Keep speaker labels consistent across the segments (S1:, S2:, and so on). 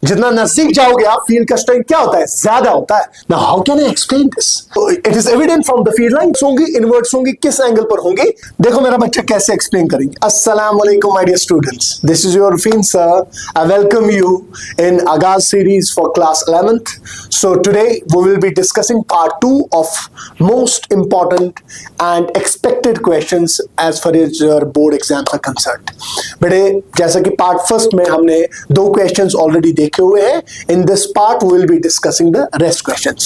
S1: जितना नजदीक जाओगे आप, फील्ड का स्ट्रेंथ क्या होता है, ज्यादा होता है। Now how can I explain this? It is evident from the field lines होंगी, इनवर्ट्स होंगी, किस एंगल पर होंगी, देखो मेरा बच्चा कैसे एक्सप्लेन करेंगे। अस्सलाम वालेकुम my dear students, this is your Rafeen sir. I welcome you in Aagaz series for class 11th. So today we will be discussing part 2 of most important and expected questions as far as your board exams are concerned. बेटे जैसा कि part first में हमने 2 questions already देखे हुए हैं, in this part we will be discussing the rest questions.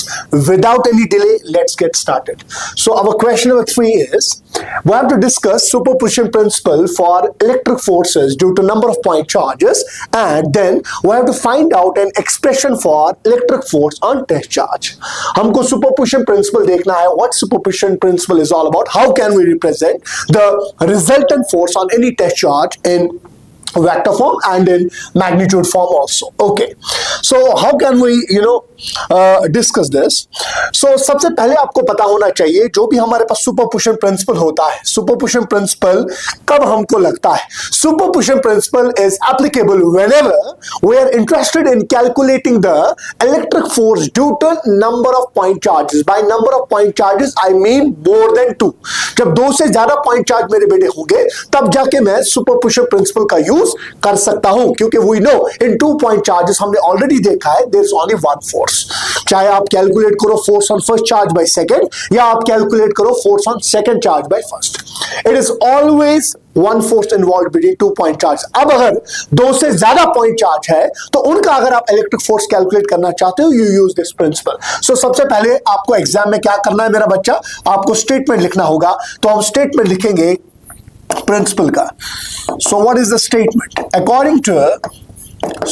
S1: Without any delay, let's get started. So our question number 3 is, we have to discuss superposition principle for electric forces due to number of point charges, and then we have to find out an expression for electric force on test charge. हमको superposition principle देखना है. What superposition principle is all about? How can we represent the resultant force on any test charge in vector form and in magnitude form also? Okay, so how can we discuss this? So सबसे पहले आपको पता होना चाहिए, जो भी हमारे पास superposition principle होता है, सुपरपोजिशन प्रिंसिपल कब हमको लगता है? Superposition principle is applicable whenever we are interested in calculating the electric force due to number of point charges. By number of point charges I mean more than 2. जब 2 से ज्यादा point charge मेरे बेटे होंगे तब जाके मैं सुपरपोजिशन प्रिंसिपल का यूज कर सकता हूं, क्योंकि we know in 2 point charges हमने ऑलरेडी देखा है, there is only one force. चाहे आप कैलकुलेट करो force on first charge by second या आप कैलकुलेट करो force on second charge by first, it is always one force involve between 2 point charge. अब अगर 2 से ज्यादा पॉइंट चार्ज है तो उनका अगर आप इलेक्ट्रिक फोर्स कैलकुलेट करना चाहते हो, यू यूज दिस प्रिंसिपल. सो सबसे पहले आपको एग्जाम में क्या करना है मेरा बच्चा, आपको स्टेटमेंट लिखना होगा. तो हम स्टेटमेंट लिखेंगे प्रिंसिपल का. So what is the statement? According to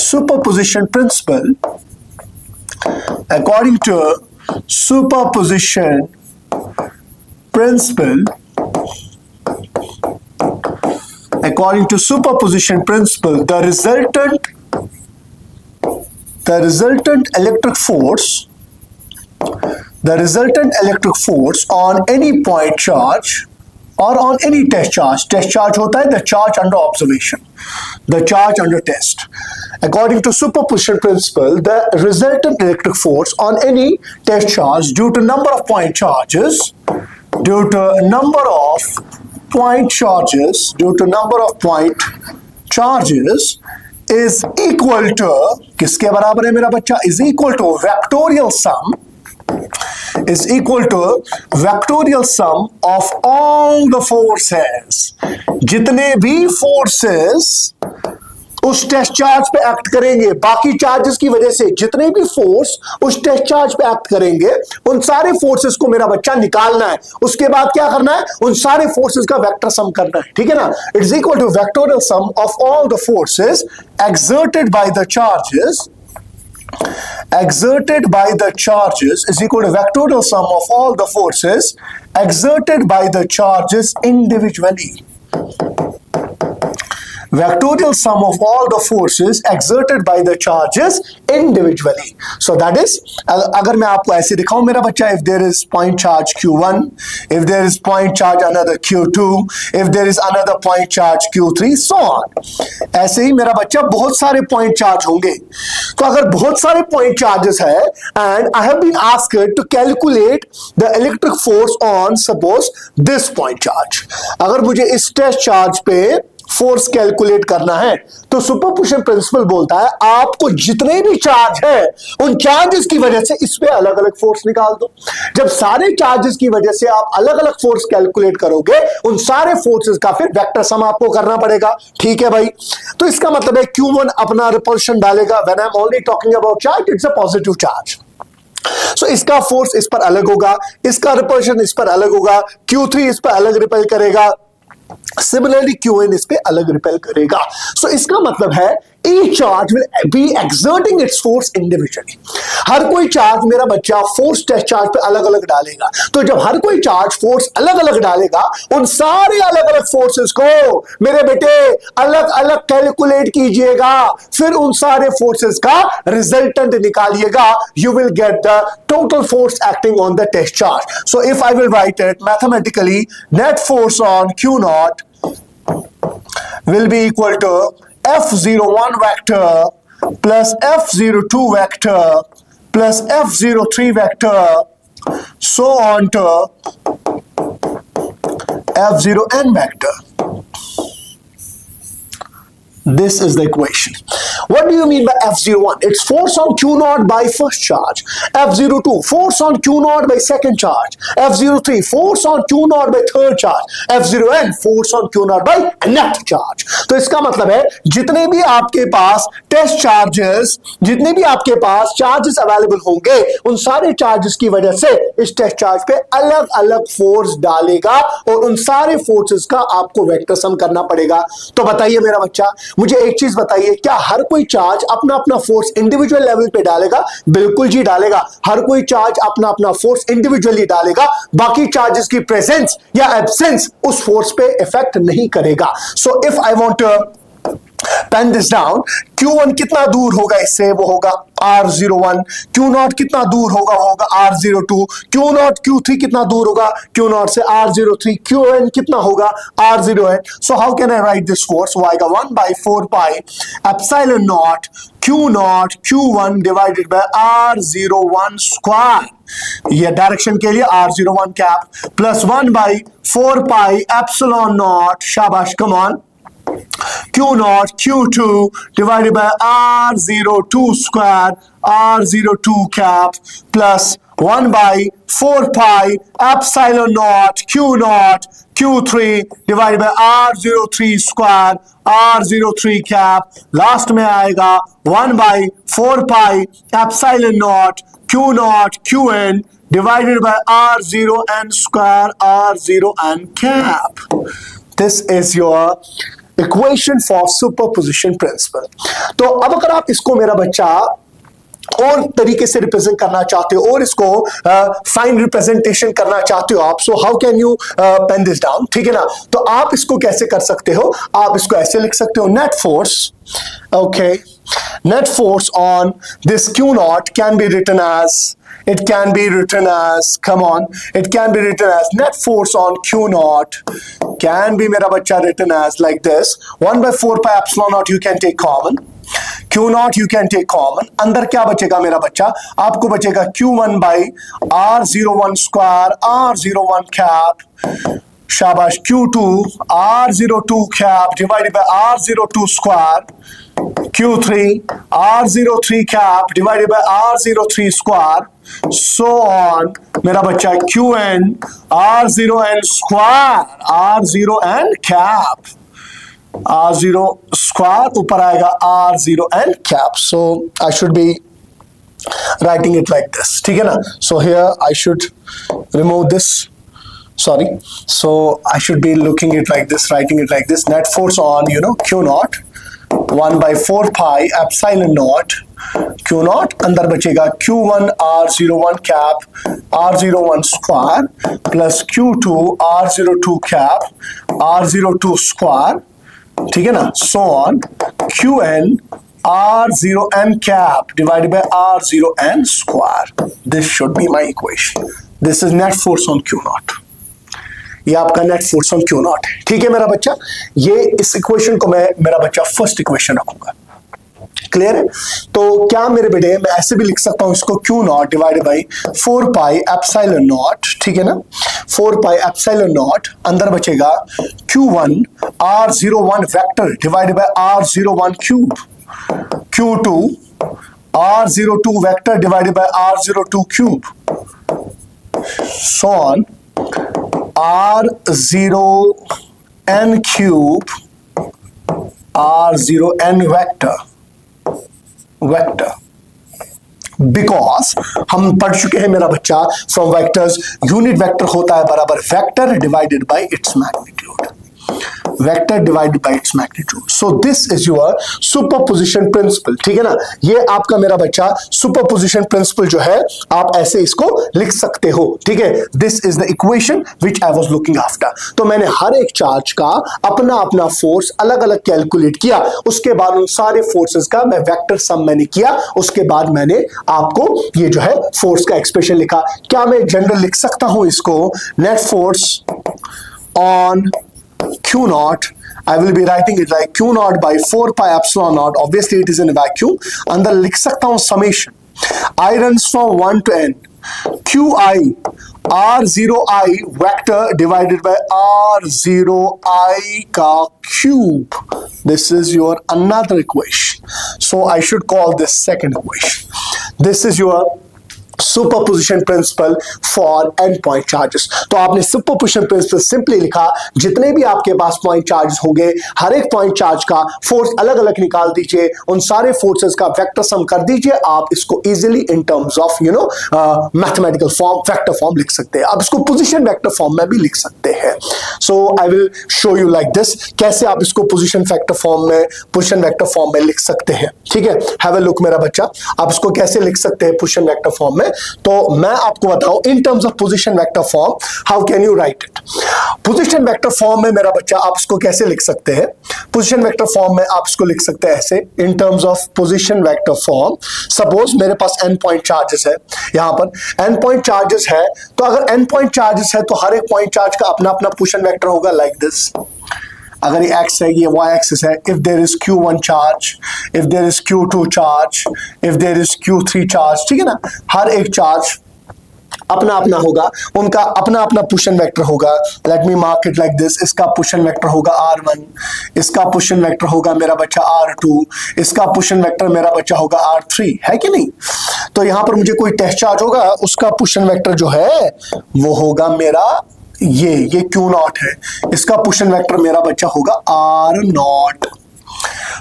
S1: superposition principle, according to superposition principle, according to superposition principle, the resultant electric force on any point charge or on any test charge होता है the charge under observation, the charge under test. According to superposition principle, the resultant electric force on any test charge due to number of point charges is equal to, किसके बराबर है मेरा बच्चा? is equal to vectorial sum of all the forces. जितने भी forces उस test charge पे act करेंगे, बाकी चार्जेस की वजह से जितने भी फोर्स उस टेस्ट चार्ज पे एक्ट करेंगे, उन सारे फोर्सेस को मेरा बच्चा निकालना है. उसके बाद क्या करना है? उन सारे फोर्सेस का वेक्टर सम करना है. ठीक है ना? It is equal to vectorial sum of all the forces exerted by the charges is equal to vectorial sum of all the forces exerted by the charges individually. Vectorial sum of all the forces exerted by the charges individually. So that is, अगर मैं आपको ऐसे दिखाऊं मेरा बच्चा, if there is point charge Q1, if there is point charge another Q2, if there is another point charge Q3, so on. ऐसे ही मेरा बच्चा बहुत सारे point charge होंगे. तो अगर बहुत सारे point charges है and I have been asked to calculate the electric force on suppose this point charge, अगर मुझे इस test charge पे फोर्स कैलकुलेट करना है तो सुपरपोजिशन प्रिंसिपल बोलता है आपको जितने भी चार्ज है उन चार्जेस की वजह से इस पे अलग अलग फोर्स निकाल दो. जब सारे चार्जेस की वजह से आप अलग अलग फोर्स कैलकुलेट करोगे, उन सारे फोर्सेस का फिर वेक्टर सम आपको करना पड़ेगा. ठीक है भाई? तो इसका मतलब है Q1 अपना रिपल्शन डालेगा. When I am only talking about charge, it's a positive charge. So इसका फोर्स इस पर अलग होगा, इसका रिपल्शन इस पर अलग होगा, Q3 इस पर अलग रिपेल करेगा, सिमिलरली Qn इस पे अलग रिपेल करेगा. सो इसका मतलब है each charge will be exerting its force individually. हर कोई चार्ज मेरा बच्चा फोर्स टेस्ट चार्ज पे अलग अलग डालेगा. तो जब हर कोई चार्ज फोर्स अलग अलग डालेगा, उन सारे अलग अलग फोर्सेस को मेरे बेटे अलग अलग कैलकुलेट कीजिएगा, फिर उन सारे फोर्सेस का रिजल्टेंट निकालिएगा. You will get the total force acting on the test charge. So if I will write it mathematically, net force on Q0 will be equal to F01 vector plus F02 vector plus F03 vector so on to F0n vector. This is the equation. What do you mean by F01? It's force on Q naught by first charge. F02, force on Q naught by second charge. F03, force on Q naught by third charge. F0n, force on Q naught by nth charge. तो इसका मतलब है जितने भी आपके पास test charges, जितने भी आपके पास चार्जेस अवेलेबल होंगे, उन सारे चार्जेस की वजह से इस टेस्ट चार्ज पे अलग अलग फोर्स डालेगा और उन सारे फोर्सेस का आपको वेक्टर सम करना पड़ेगा। तो बताइए मेरा बच्चा, मुझे एक चीज बताइए, क्या हर कोई चार्ज अपना अपना फोर्स इंडिविजुअल लेवल पे डालेगा? बिल्कुल जी डालेगा। हर कोई चार्ज अपना अपना फोर्स इंडिविजुअली डालेगा, बाकी चार्जेस की प्रेजेंस या एब्सेंस उस फोर्स पे इफेक्ट नहीं करेगा। So if I want to pen this down, Q1 कितना दूर होगा इससे, वो होगा R01, Q0 कितना दूर होगा, होगा R02, Q0 Q3 कितना दूर होगा Q0 से R03, Qn कितना होगा R0n. So how can I write this force? वो आएगा 1 by 4 pi epsilon naught Q0 Q1 divided by R01 square. ये डायरेक्शन के लिए R01 cap plus 1 by 4 pi epsilon naught, शाबाश, come on, Q0 Q2 divided by R02 square R02 cap plus 1 by 4 pi epsilon naught Q0 Q3 divided by R03 square R03 cap. Last में आएगा 1 by 4 pi epsilon naught Q0 Qn divided by R0n square R0n cap. This is your equation for superposition principle. तो अब अगर आप इसको मेरा बच्चा और तरीके से रिप्रेजेंट करना चाहते हो और इसको फाइन रिप्रेजेंटेशन करना चाहते हो आप, so how can you pen this down, ठीक है ना? तो आप इसको कैसे कर सकते हो? आप इसको ऐसे लिख सकते हो, net force, okay, net force on this Q naught can be written as, it can be written as, come on, it can be written as net force on Q naught can be मेरा बच्चा written as like this, 1 by 4 pi epsilon naught you can take common, Q naught you can take common, अंदर क्या बचेगा मेरा बच्चा? आपको बचेगा Q1 by R01 square R01 cap, शाबाश, Q2 R02 cap divided by R02 square, Q3 R03 cap divided by R03 square, so on मेरा बच्चा Qn R0n square R0n cap, R0 square ऊपर आएगा R0n cap. So I should be writing it like this, ठीक है ना? So here I should remove this, sorry, so I should be looking it like this, writing it like this, net force on, you know, Q naught 1 by 4 pi epsilon naught Q naught, अंदर बचेगा Q1 R01 cap R01 square plus Q2 R02 cap R02 square, ठीक है ना? so on Qn R0n cap divided by R0n square. This should be my equation. This is net force on Q naught. ये आपका net force on Q naught है, ठीक है मेरा बच्चा? ये इस इक्वेशन को मैं मेरा बच्चा फर्स्ट इक्वेशन रखूंगा, क्लियर है? तो क्या मेरे बेटे मैं ऐसे भी लिख सकता हूं इसको, Q naught divided by 4 pi epsilon not, ठीक है ना? 4 पाई एप्सिलॉन नॉट, अंदर बचेगा Q1 R01 vector divided by R01 cube, Q2 R02 vector divided by R02 cube, so on R0n cube R0n vector because हम पढ़ चुके हैं मेरा बच्चा फ्रॉम वेक्टर्स, यूनिट वेक्टर होता है बराबर vector divided by its magnitude, vector divided by its magnitude. So this is your superposition principle, ठीक है ना? ये आपका मेरा बच्चा सुपरपोजिशन प्रिंसिपल जो है आप ऐसे इसको लिख सकते हो, ठीक है? This is the equation which I was looking after. तो मैंने हर एक चार्ज का अपना अपना फोर्स अलग अलग कैलकुलेट किया, उसके बाद उन सारे फोर्सेस का मैं वेक्टर सम मैंने किया, उसके बाद मैंने आपको ये जो है फोर्स का एक्सप्रेशन लिखा. क्या मैं जनरल लिख सकता हूं इसको, net force on Q naught I will be writing it like Q not by 4 pi epsilon not, obviously it is in vacuum, अंदर लिख सकता हूं summation I runs from 1 to n QI R0I vector divided by R0I का cube. This is your another equation. So I should call this second equation. This is your superposition principle for and point charges. तो आपने superposition principle simply लिखा, जितने भी आपके पास point charges होंगे हर एक point charge का फोर्स अलग अलग निकाल दीजिए, उन सारे फोर्सेस का वेक्टर सम कर दीजिए। आप इसको easily in terms of mathematical form vector form लिख सकते हैं। आप इसको पोजीशन वेक्टर फॉर्म में भी लिख सकते हैं। So I will show you like this, कैसे आप इसको पोजीशन वेक्टर फॉर्म में पोजीशन वेक्टर फॉर्म में लिख सकते हैं। ठीक है, हैव अ लुक मेरा बच्चा, आप इसको कैसे लिख सकते हैं पोजीशन वेक्टर फॉर्म में। तो मैं आपको बताऊं in terms of position vector form how can you write it. Position vector form में मेरा बच्चा आप इसको कैसे लिख सकते हैं। पोजीशन वेक्टर फॉर्म में आप इसको लिख सकते हैं ऐसे, in terms of position vector form. Suppose मेरे पास n पॉइंट चार्जेस है, यहां पर n पॉइंट चार्जेस है, तो अगर n पॉइंट चार्जेस है तो हर एक पॉइंट चार्ज का अपना अपना पोजीशन वेक्टर होगा लाइक दिस। अगर ये x है, ये y एक्सिस है, if there is Q1 charge, if there is Q2 charge, if there is Q3 charge, ठीक है ना, हर एक चार्ज अपना अपना होगा, उनका अपना अपना पोजीशन वेक्टर होगा। Let me mark it like this, इसका पोजीशन वेक्टर होगा R1, इसका पोजीशन वेक्टर होगा मेरा बच्चा R2, इसका पोजीशन वेक्टर मेरा बच्चा होगा R3, है कि नहीं। तो यहां पर मुझे कोई टेस्ट चार्ज होगा, उसका पोजीशन वेक्टर जो है वो होगा मेरा ये Q नॉट है, इसका पोजीशन वेक्टर मेरा बच्चा होगा R नॉट।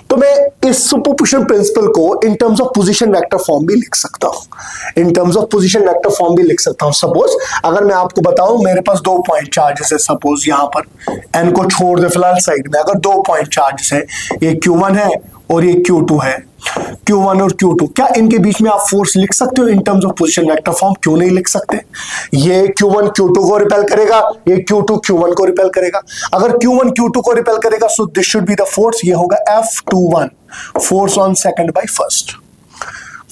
S1: तो मैं इस सुपरपोजिशन प्रिंसिपल को in terms of position vector form भी लिख सकता हूं, in terms of position vector form भी लिख सकता हूं। सपोज अगर मैं आपको बताऊं मेरे पास 2 पॉइंट चार्जेस है, सपोज यहां पर n को छोड़ दे फिलहाल साइड में, अगर 2 पॉइंट चार्जेस है, ये Q1 है और ये Q2 है, Q1 और Q2, क्या इनके बीच में आप फोर्स लिख सकते हो in terms of position vector form? क्यों नहीं लिख सकते। ये Q1 Q2 को रिपेल करेगा, ये Q2 Q1 को रिपेल करेगा। अगर Q1 Q2 को रिपेल करेगा so this should be the force, ये होगा F21, force on second by first.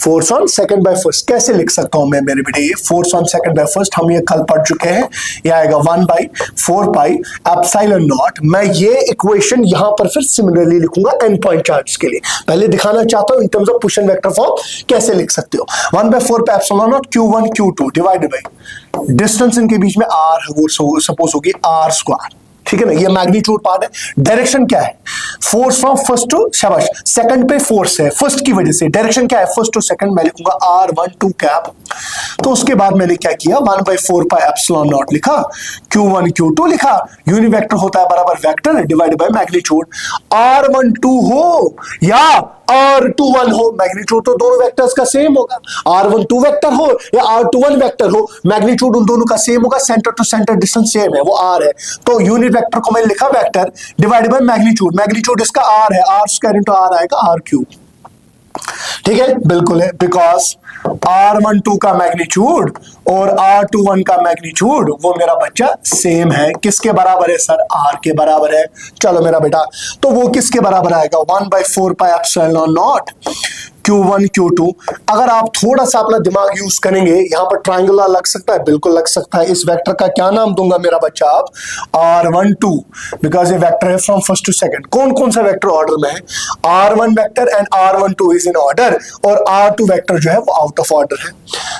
S1: Force on second by first कैसे लिख सकता हूं मैं मेरे बेटे, ये force on second by first हम ये कल पढ़ चुके हैं, ये आएगा 1/4 पाई एप्सिलॉन नॉट। मैं ये इक्वेशन यहां पर फिर सिमिलरली लिखूंगा n पॉइंट चार्ज के लिए। पहले दिखाना चाहता हूं in terms of position vector form कैसे लिख सकते हो। 1/4 pi epsilon nought Q1 Q2 divided by distance इनके बीच में r है, वो सपोज होगी r², ठीक है ना, ये मैग्नीट्यूड पार्ट है। डायरेक्शन क्या है, फोर्स फ्रॉम फर्स्ट टू शाबाश सेकंड पे फोर्स है फर्स्ट की वजह से, डायरेक्शन क्या है फर्स्ट टू सेकंड, मैं लिखूंगा R12 कैप। तो उसके बाद मैंने क्या किया, 1/4 पाई एप्सिलॉन नॉट लिखा, Q1 Q2 लिखा, यूनिट वेक्टर होता है बराबर vector divided by magnitude. R12 हो या R21 हो, मैग्नीट्यूड तो दोनों वेक्टर्स का सेम होगा, R12 वेक्टर हो या R21 वेक्टर हो, मैग्नीट्यूड उन दोनों का सेम होगा, centre to centre distance same है, वो R है। तो यूनिट वेक्टर को मैंने लिखा vector divided by magnitude, magnitude इसका R है, R² into R आएगा R³। ठीक है, बिल्कुल है, बिकॉज R12 का मैग्नीट्यूड और R21 का मैग्नीट्यूड वो मेरा बच्चा सेम है। किसके बराबर है सर, R के बराबर है। चलो मेरा बेटा, तो वो किसके बराबर आएगा, 1/4 pi epsilon nought Q1 Q2। अगर आप थोड़ा सा अपना दिमाग यूज करेंगे, यहां पर ट्रायंगुलर लग सकता है, बिल्कुल लग सकता है। इस वेक्टर का क्या नाम दूंगा मेरा बच्चा आप, R12, बिकॉज ये वेक्टर है फ्रॉम फर्स्ट टू सेकंड। कौन कौन सा वेक्टर ऑर्डर में है, R1 vector and R12 is in order, और R2 वेक्टर जो है वो आउट ऑफ ऑर्डर है।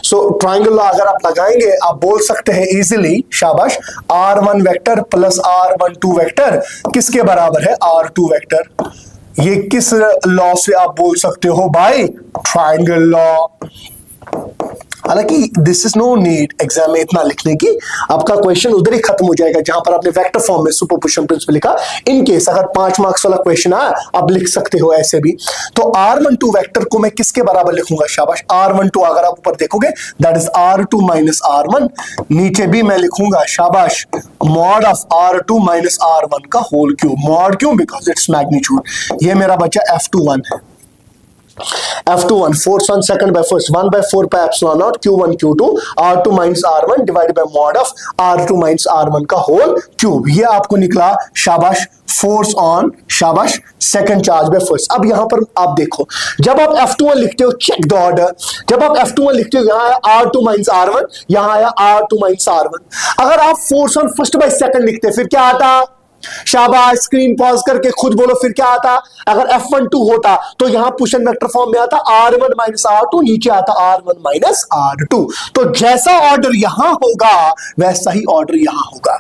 S1: सो ट्रायंगुलर अगर आप लगाएंगे आप बोल सकते हैं इजीली, शाबाश, R1 vector plus R12 vector किसके बराबर है, R2 वेक्टर। ये किस लॉ से आप बोल सकते हो भाई, ट्रायंगल लॉ। हालांकि this is no need exam में इतना लिखने की, आपका क्वेश्चन उधर ही खत्म हो जाएगा जहां पर आपने वेक्टर फॉर्म में सुपरपोजिशन प्रिंसिपल लिखा। इन केस अगर 5 मार्क्स वाला क्वेश्चन आया आप लिख सकते हो ऐसे भी। तो R12 वेक्टर को मैं किसके बराबर लिखूंगा, शाबाश, R12 अगर आप ऊपर देखोगे that is R2 minus R1, नीचे भी मैं लिखूंगा शाबाश mod of R2 minus R1 का होल क्यूब। मॉड क्यों, बिकॉज इट्स मैग्नीट्यूड। ये मेरा बच्चा F21 है, F21 force on second by first 1/4 pi epsilon nought Q1 Q2 R2 minus R1 divided by mod of R2 minus R1 का whole cube. ये आपको निकला शाबाश फोर्स ऑन शाबाश सेकंड चार्ज बाय फर्स्ट। अब यहां पर आप देखो, जब आप F21 लिखते हो, चेक द ऑर्डर, जब आप F21 लिखते हो यहां आया R2 माइनस R1, यहां आया R2 माइनस R1। अगर आप force on first by second लिखते फिर क्या आता, शाबाश, स्क्रीन पॉज करके खुद बोलो फिर क्या आता। अगर F12 होता तो यहां पुश एंड वेक्टर फॉर्म में आता R1 माइनस R2, नीचे आता R1 माइनस R2। तो जैसा ऑर्डर यहां होगा वैसा ही ऑर्डर यहां होगा,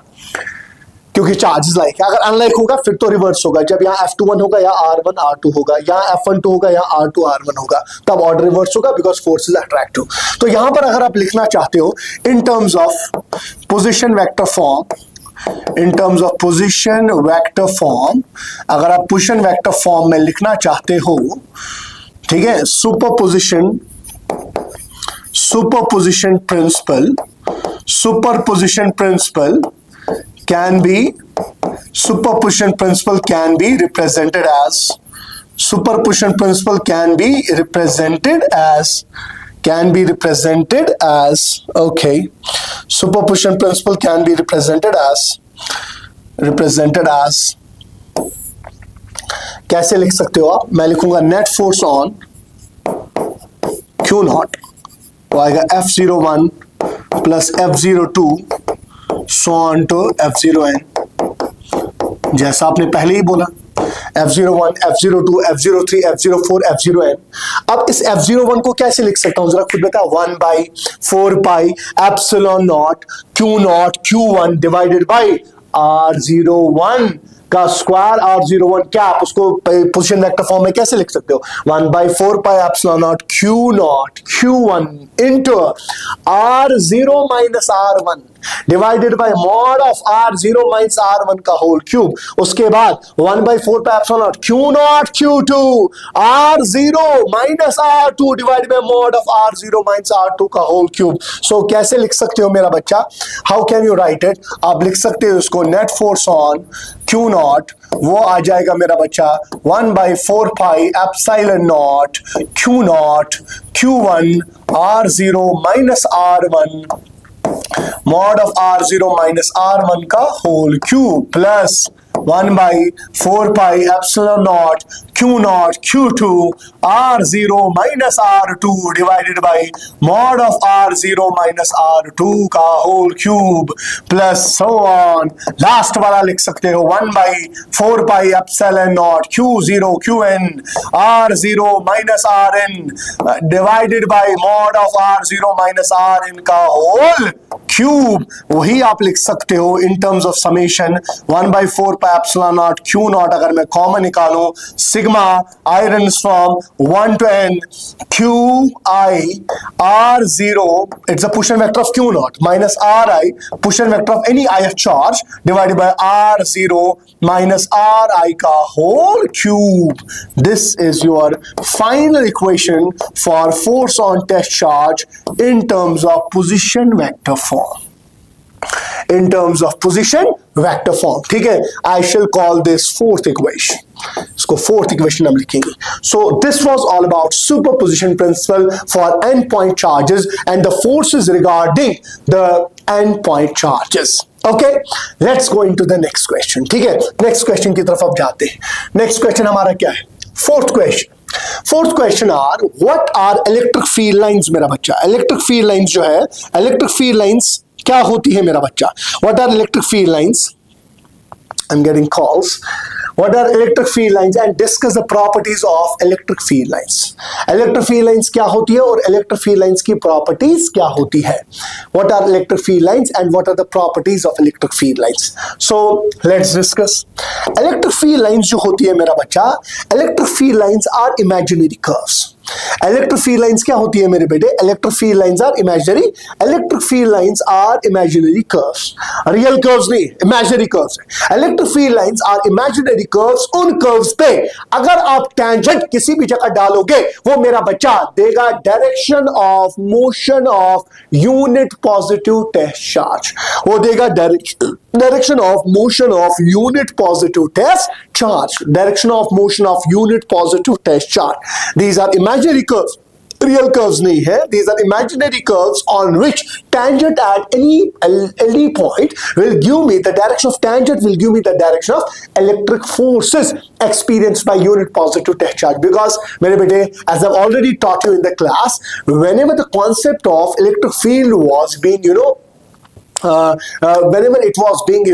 S1: क्योंकि चार्जेस लाइक है। अगर अनलाइक होगा फिर तो रिवर्स होगा, जब यहाँ F21 होगा या R1 R2 होगा, यहाँ F12 होगा या R2 R1 होगा, तब ऑर्डर रिवर्स होगा बिकॉज फोर्स इज अट्रैक्टिव। तो यहां पर अगर आप लिखना चाहते हो in terms of position vector form, in terms of position vector form, अगर आप पोजिशन वेक्टर फॉर्म में लिखना चाहते हो, ठीक है, superposition principle, superposition principle can be superposition principle can be represented as okay, superposition principle can be represented as कैसे लिख सकते हो आप? मैं लिखूंगा net force on Q not, तो आएगा F01 plus F02 so on to F0n, जैसा आपने पहले ही बोला F01, F02, F03, F04, F0n। अब इस F01 को कैसे लिख सकता हूं जरा खुद बताओ? 1/4 pi epsilon nought Q nought Q1 divided by R01 का स्क्वायर, R01 क्या आप उसको पोजीशन वेक्टर फॉर्म में कैसे लिख सकते हो? 1/4 pi epsilon nought Q nought Q1 into R0 minus R1 divided by mod of R0 minus R1 का होल क्यूब। उसके बाद 1/4 pi epsilon nought Q nought Q2 R0 minus R2 divided by mod of R0 minus R2 का whole cube. सो कैसे लिख सकते हो मेरा बच्चा? How can you write it? आप लिख सकते हो इसको net force on Q nought, वो आ जाएगा मेरा बच्चा 1/4 pi epsilon nought Q nought Q1 R0 minus R1 mod of R0 minus R1 का whole cube plus 1/4 pi epsilon nought Q nought Q2 R0 minus R2 divided by mod of R0 minus R2 का whole cube plus so on. Last वाला लिख सकते हो 1/4 pi epsilon not Q0 Qn R0 minus Rn divided by mod of R0 minus Rn का whole cube. वही आप लिख सकते हो in terms of summation 1/4 pi epsilon nought Q not, अगर मैं कॉमन निकालूं sigma I runs from 1 to n Qi R0, it's a Push vector of Q naught minus Ri, Push vector of any ith charge divided by R0 minus Ri ka whole cube. This is your final equation for force on test charge in terms of position vector form. In terms of position vector form, ठीक है? I shall call this fourth equation. इसको fourth equation हम लिखेंगे. So this was all about superposition principle for endpoint charges and the forces regarding the endpoint charges. Okay, let's go into the next question. ठीक है? Next question की तरफ अब जाते हैं. Next question हमारा क्या है? Fourth question. Fourth question are what are electric field lines मेरा बच्चा? Electric field lines जो है, electric field lines क्या होती है मेरा बच्चा? What are electric field lines? I'm getting calls. What are electric field lines and discuss the properties of electric field lines. Electric field lines क्या होती है और electric field lines की properties क्या होती है? What are electric field lines and what are the properties of electric field lines? So let's discuss. Electric field lines जो होती है मेरा बच्चा, electric field lines are imaginary curves. Electric field lines क्या होती है मेरे बेटे? Electric field lines are imaginary. Electric field lines are imaginary curves, real curves नहीं, इमेजिनरी कर्व्स है. Electric field lines are imaginary curves. उन कर्व्स पे अगर आप टेंजेंट किसी भी जगह डालोगे वो मेरा बच्चा देगा direction of motion of unit positive test charge. वो देगा direction of motion of unit positive test charge. Direction of motion of unit positive test charge. These are imaginary curves. Real curves nahi hai. These are imaginary curves on which tangent at any point will give me the direction of tangent will give me the direction of electric forces experienced by unit positive test charge. Because mere bete, as I've already taught you in the class, whenever the concept of electric field was being whenever it was being,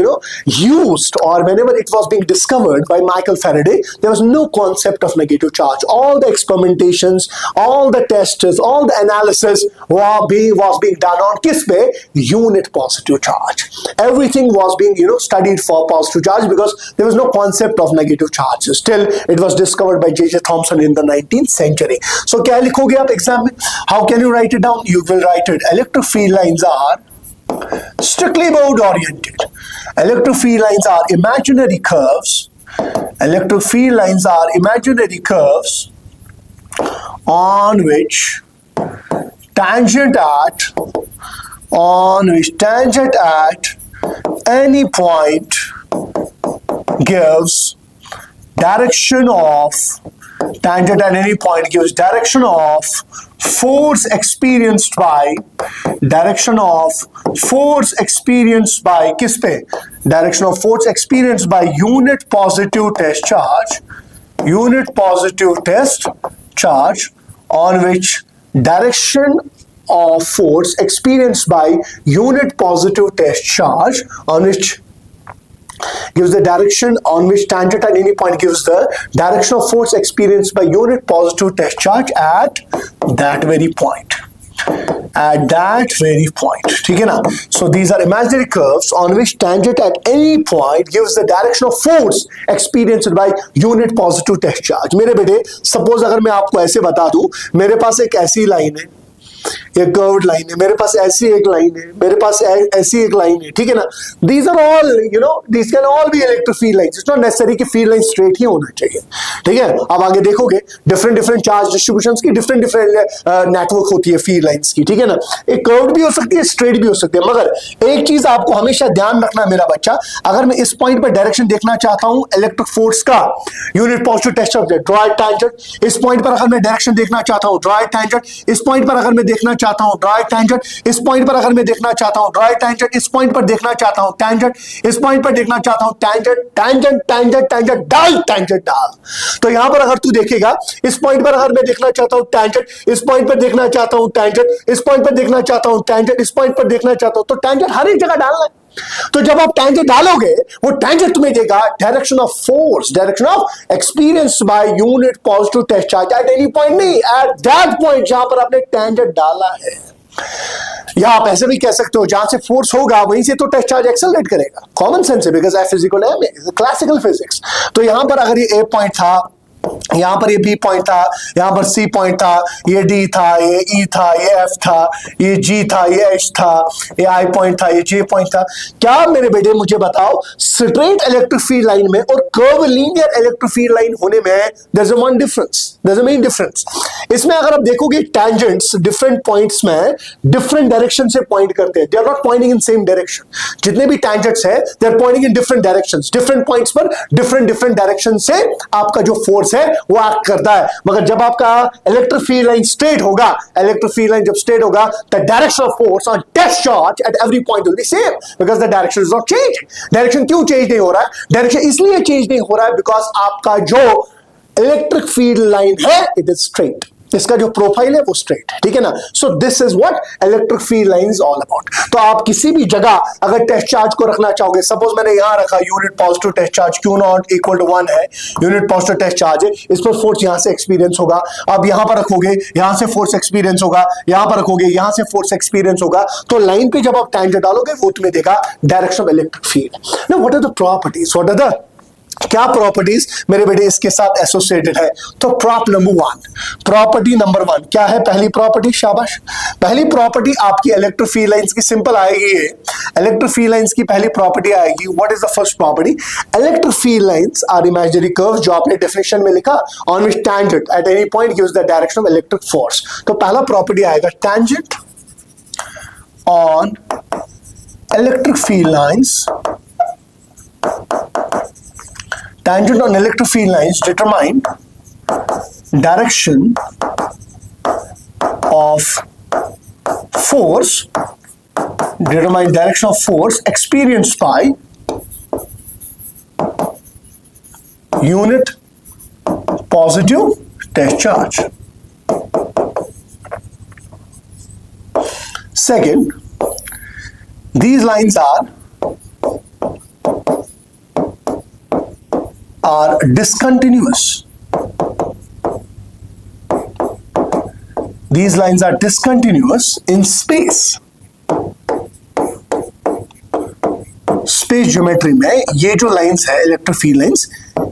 S1: used, or whenever it was being discovered by Michael Faraday, there was no concept of negative charge. All the experimentations, all the tests, all the analysis was being done on किस पे? Unit positive charge. Everything was being, studied for positive charge because there was no concept of negative charge. Still, it was discovered by J.J. Thomson in the 19th century. So क्या लिखोगे आप exam में? How can you write it down? You will write it. Electric field lines are strictly bound oriented. Electric field lines are imaginary curves. Electric field lines are imaginary curves on which tangent at any point gives direction of force experienced by किस पे? Direction of force experienced by unit positive test charge on which direction of force experienced by unit positive test charge on which gives the direction on which tangent at any point gives the direction of force experienced by unit positive test charge at that very point. ठीक है ना? So these are imaginary curves on which tangent at any point gives the direction of force experienced by unit positive test charge. मेरे बेटे, suppose अगर मैं आपको ऐसे बता दूं, मेरे पास एक ऐसी लाइन है, एक कर्व्ड लाइन है, मेरे पास ऐसी एक लाइन है, मेरे पास ऐसी एक लाइन है, ठीक है ना? These are all, these can all be electric field lines. It's not necessary कि field line straight ही होना चाहिए, ठीक है? अब आगे देखोगे different charge distributions की different network होती है field lines की, ठीक है ना? एक कर्व्ड भी हो सकती है, straight भी हो सकती है, मगर एक चीज आपको हमेशा ध्यान रखना मेरा बच्चा, अगर मैं इस पॉइंट पर डायरेक्शन देखना चाहता हूं इलेक्ट्रिक फोर्स का, unit positive test charge, draw it tangent, इस पॉइंट पर अगर मैं डायरेक्शन देखना चाहता हूं, ड्रॉ इट टैंजेंट, इस पॉइंट पर अगर मैं देखना चाहता हूं, ड्रॉ इट टैंजेंट, इस पॉइंट पर अगर मैं देखना चाहता हूं, ड्रॉ इट टैंजेंट, इस पॉइंट पर देखना चाहता हूं, टैंजेंट, इस पॉइंट पर देखना चाहता हूं, टैंजेंट, टैंजेंट, टैंजेंट, टैंजेंट, डाल, टैंजेंट, डाल। तो यहां पर अगर तू देखेगा, इस पॉइंट पर अगर मैं देखना चाहता हूं टैंजेंट, इस पॉइंट पर देखना चाहता हूं टैंजेंट, इस पॉइंट पर देखना चाहता हूं टैंजेंट, इस पॉइंट पर देखना चाहता हूं, तो टैंजेंट हर एक जगह डालना है। तो जब आप टैंजेंट डालोगे, वो टैंजेंट तुम्हें देगा direction of force, direction of experience by unit positive test charge at any point, नहीं, एट दैट पॉइंट जहां पर आपने टैंजेंट डाला है। या आप ऐसे भी कह सकते हो, जहां से फोर्स होगा वहीं से तो टेस्ट चार्ज एक्सेलरेट करेगा। कॉमन सेंस है, because F is equal to ma, classical physics. तो यहां पर अगर ये A पॉइंट था, यहां पर ये B पॉइंट था, यहां पर C पॉइंट था, ये D था, ये E था, ये F था, ये G था, ये H था, ये I पॉइंट था, ये J पॉइंट था। क्या मेरे बेटे मुझे बताओ, स्ट्रेट इलेक्ट्रिक फील्ड लाइन में और curve linear electric field line होने में there is one difference, there is a main difference. इसमें अगर आप देखोगे टैंजेंट्स डिफरेंट पॉइंट्स में डिफरेंट डायरेक्शन से पॉइंट करते हैं, they are not pointing in same direction. जितने भी टैंजेंट्स है they are pointing in different directions, different points पर डिफरेंट डायरेक्शन से आपका जो फोर्स है वो एक्ट करता है। मगर जब आपका इलेक्ट्रिक फील्ड लाइन स्ट्रेट होगा, इलेक्ट्रिक फील्ड लाइन जब स्ट्रेट होगा, the direction of force on test charge at every point will be same, because the direction is not change. Direction क्यों चेंज नहीं हो रहा है? डायरेक्शन इसलिए चेंज नहीं हो रहा है बिकॉज आपका जो इलेक्ट्रिक फील्ड लाइन है इट इज स्ट्रेट, इसका जो प्रोफाइल है वो स्ट्रेट है, ठीक है ना? सो this is what electric field line is all about. तो आप किसी भी जगह अगर टेस्ट चार्ज को रखना चाहोगे, सपोज मैंने यहां रखा unit positive test charge Q0 equal to 1 है, यूनिट पॉजिटिव टेस्ट चार्ज है, इस पर फोर्स यहां से एक्सपीरियंस होगा। अब यहां पर रखोगे, यहां से फोर्स एक्सपीरियंस होगा, यहां पर रखोगे, यहां से फोर्स एक्सपीरियंस होगा। तो लाइन पे जब आप टैंजेंट डालोगे वो तुम्हें देगा direction of electric field. Now what are the properties, what are the क्या प्रॉपर्टीज मेरे बेटे इसके साथ एसोसिएटेड है? तो प्रॉपर्टी नंबर 1 क्या है? पहली प्रॉपर्टी, शाबाश, पहली प्रॉपर्टी आपकी इलेक्ट्रिक फील्ड लाइंस की सिंपल आएगी। इलेक्ट्रिक फील्ड लाइंस की पहली प्रॉपर्टी आएगी, what is the first property? Electric field lines are imaginary curves, जो आपने डेफिनेशन में लिखा, on which tangent at any point gives the direction of electric force. तो पहला प्रॉपर्टी आएगा tangent on electric field lines, tangent on electric field lines determine direction of force, experienced by unit positive test charge. Second, these lines are discontinuous. These lines are discontinuous in space. Space geometry में ये जो lines है electric field lines,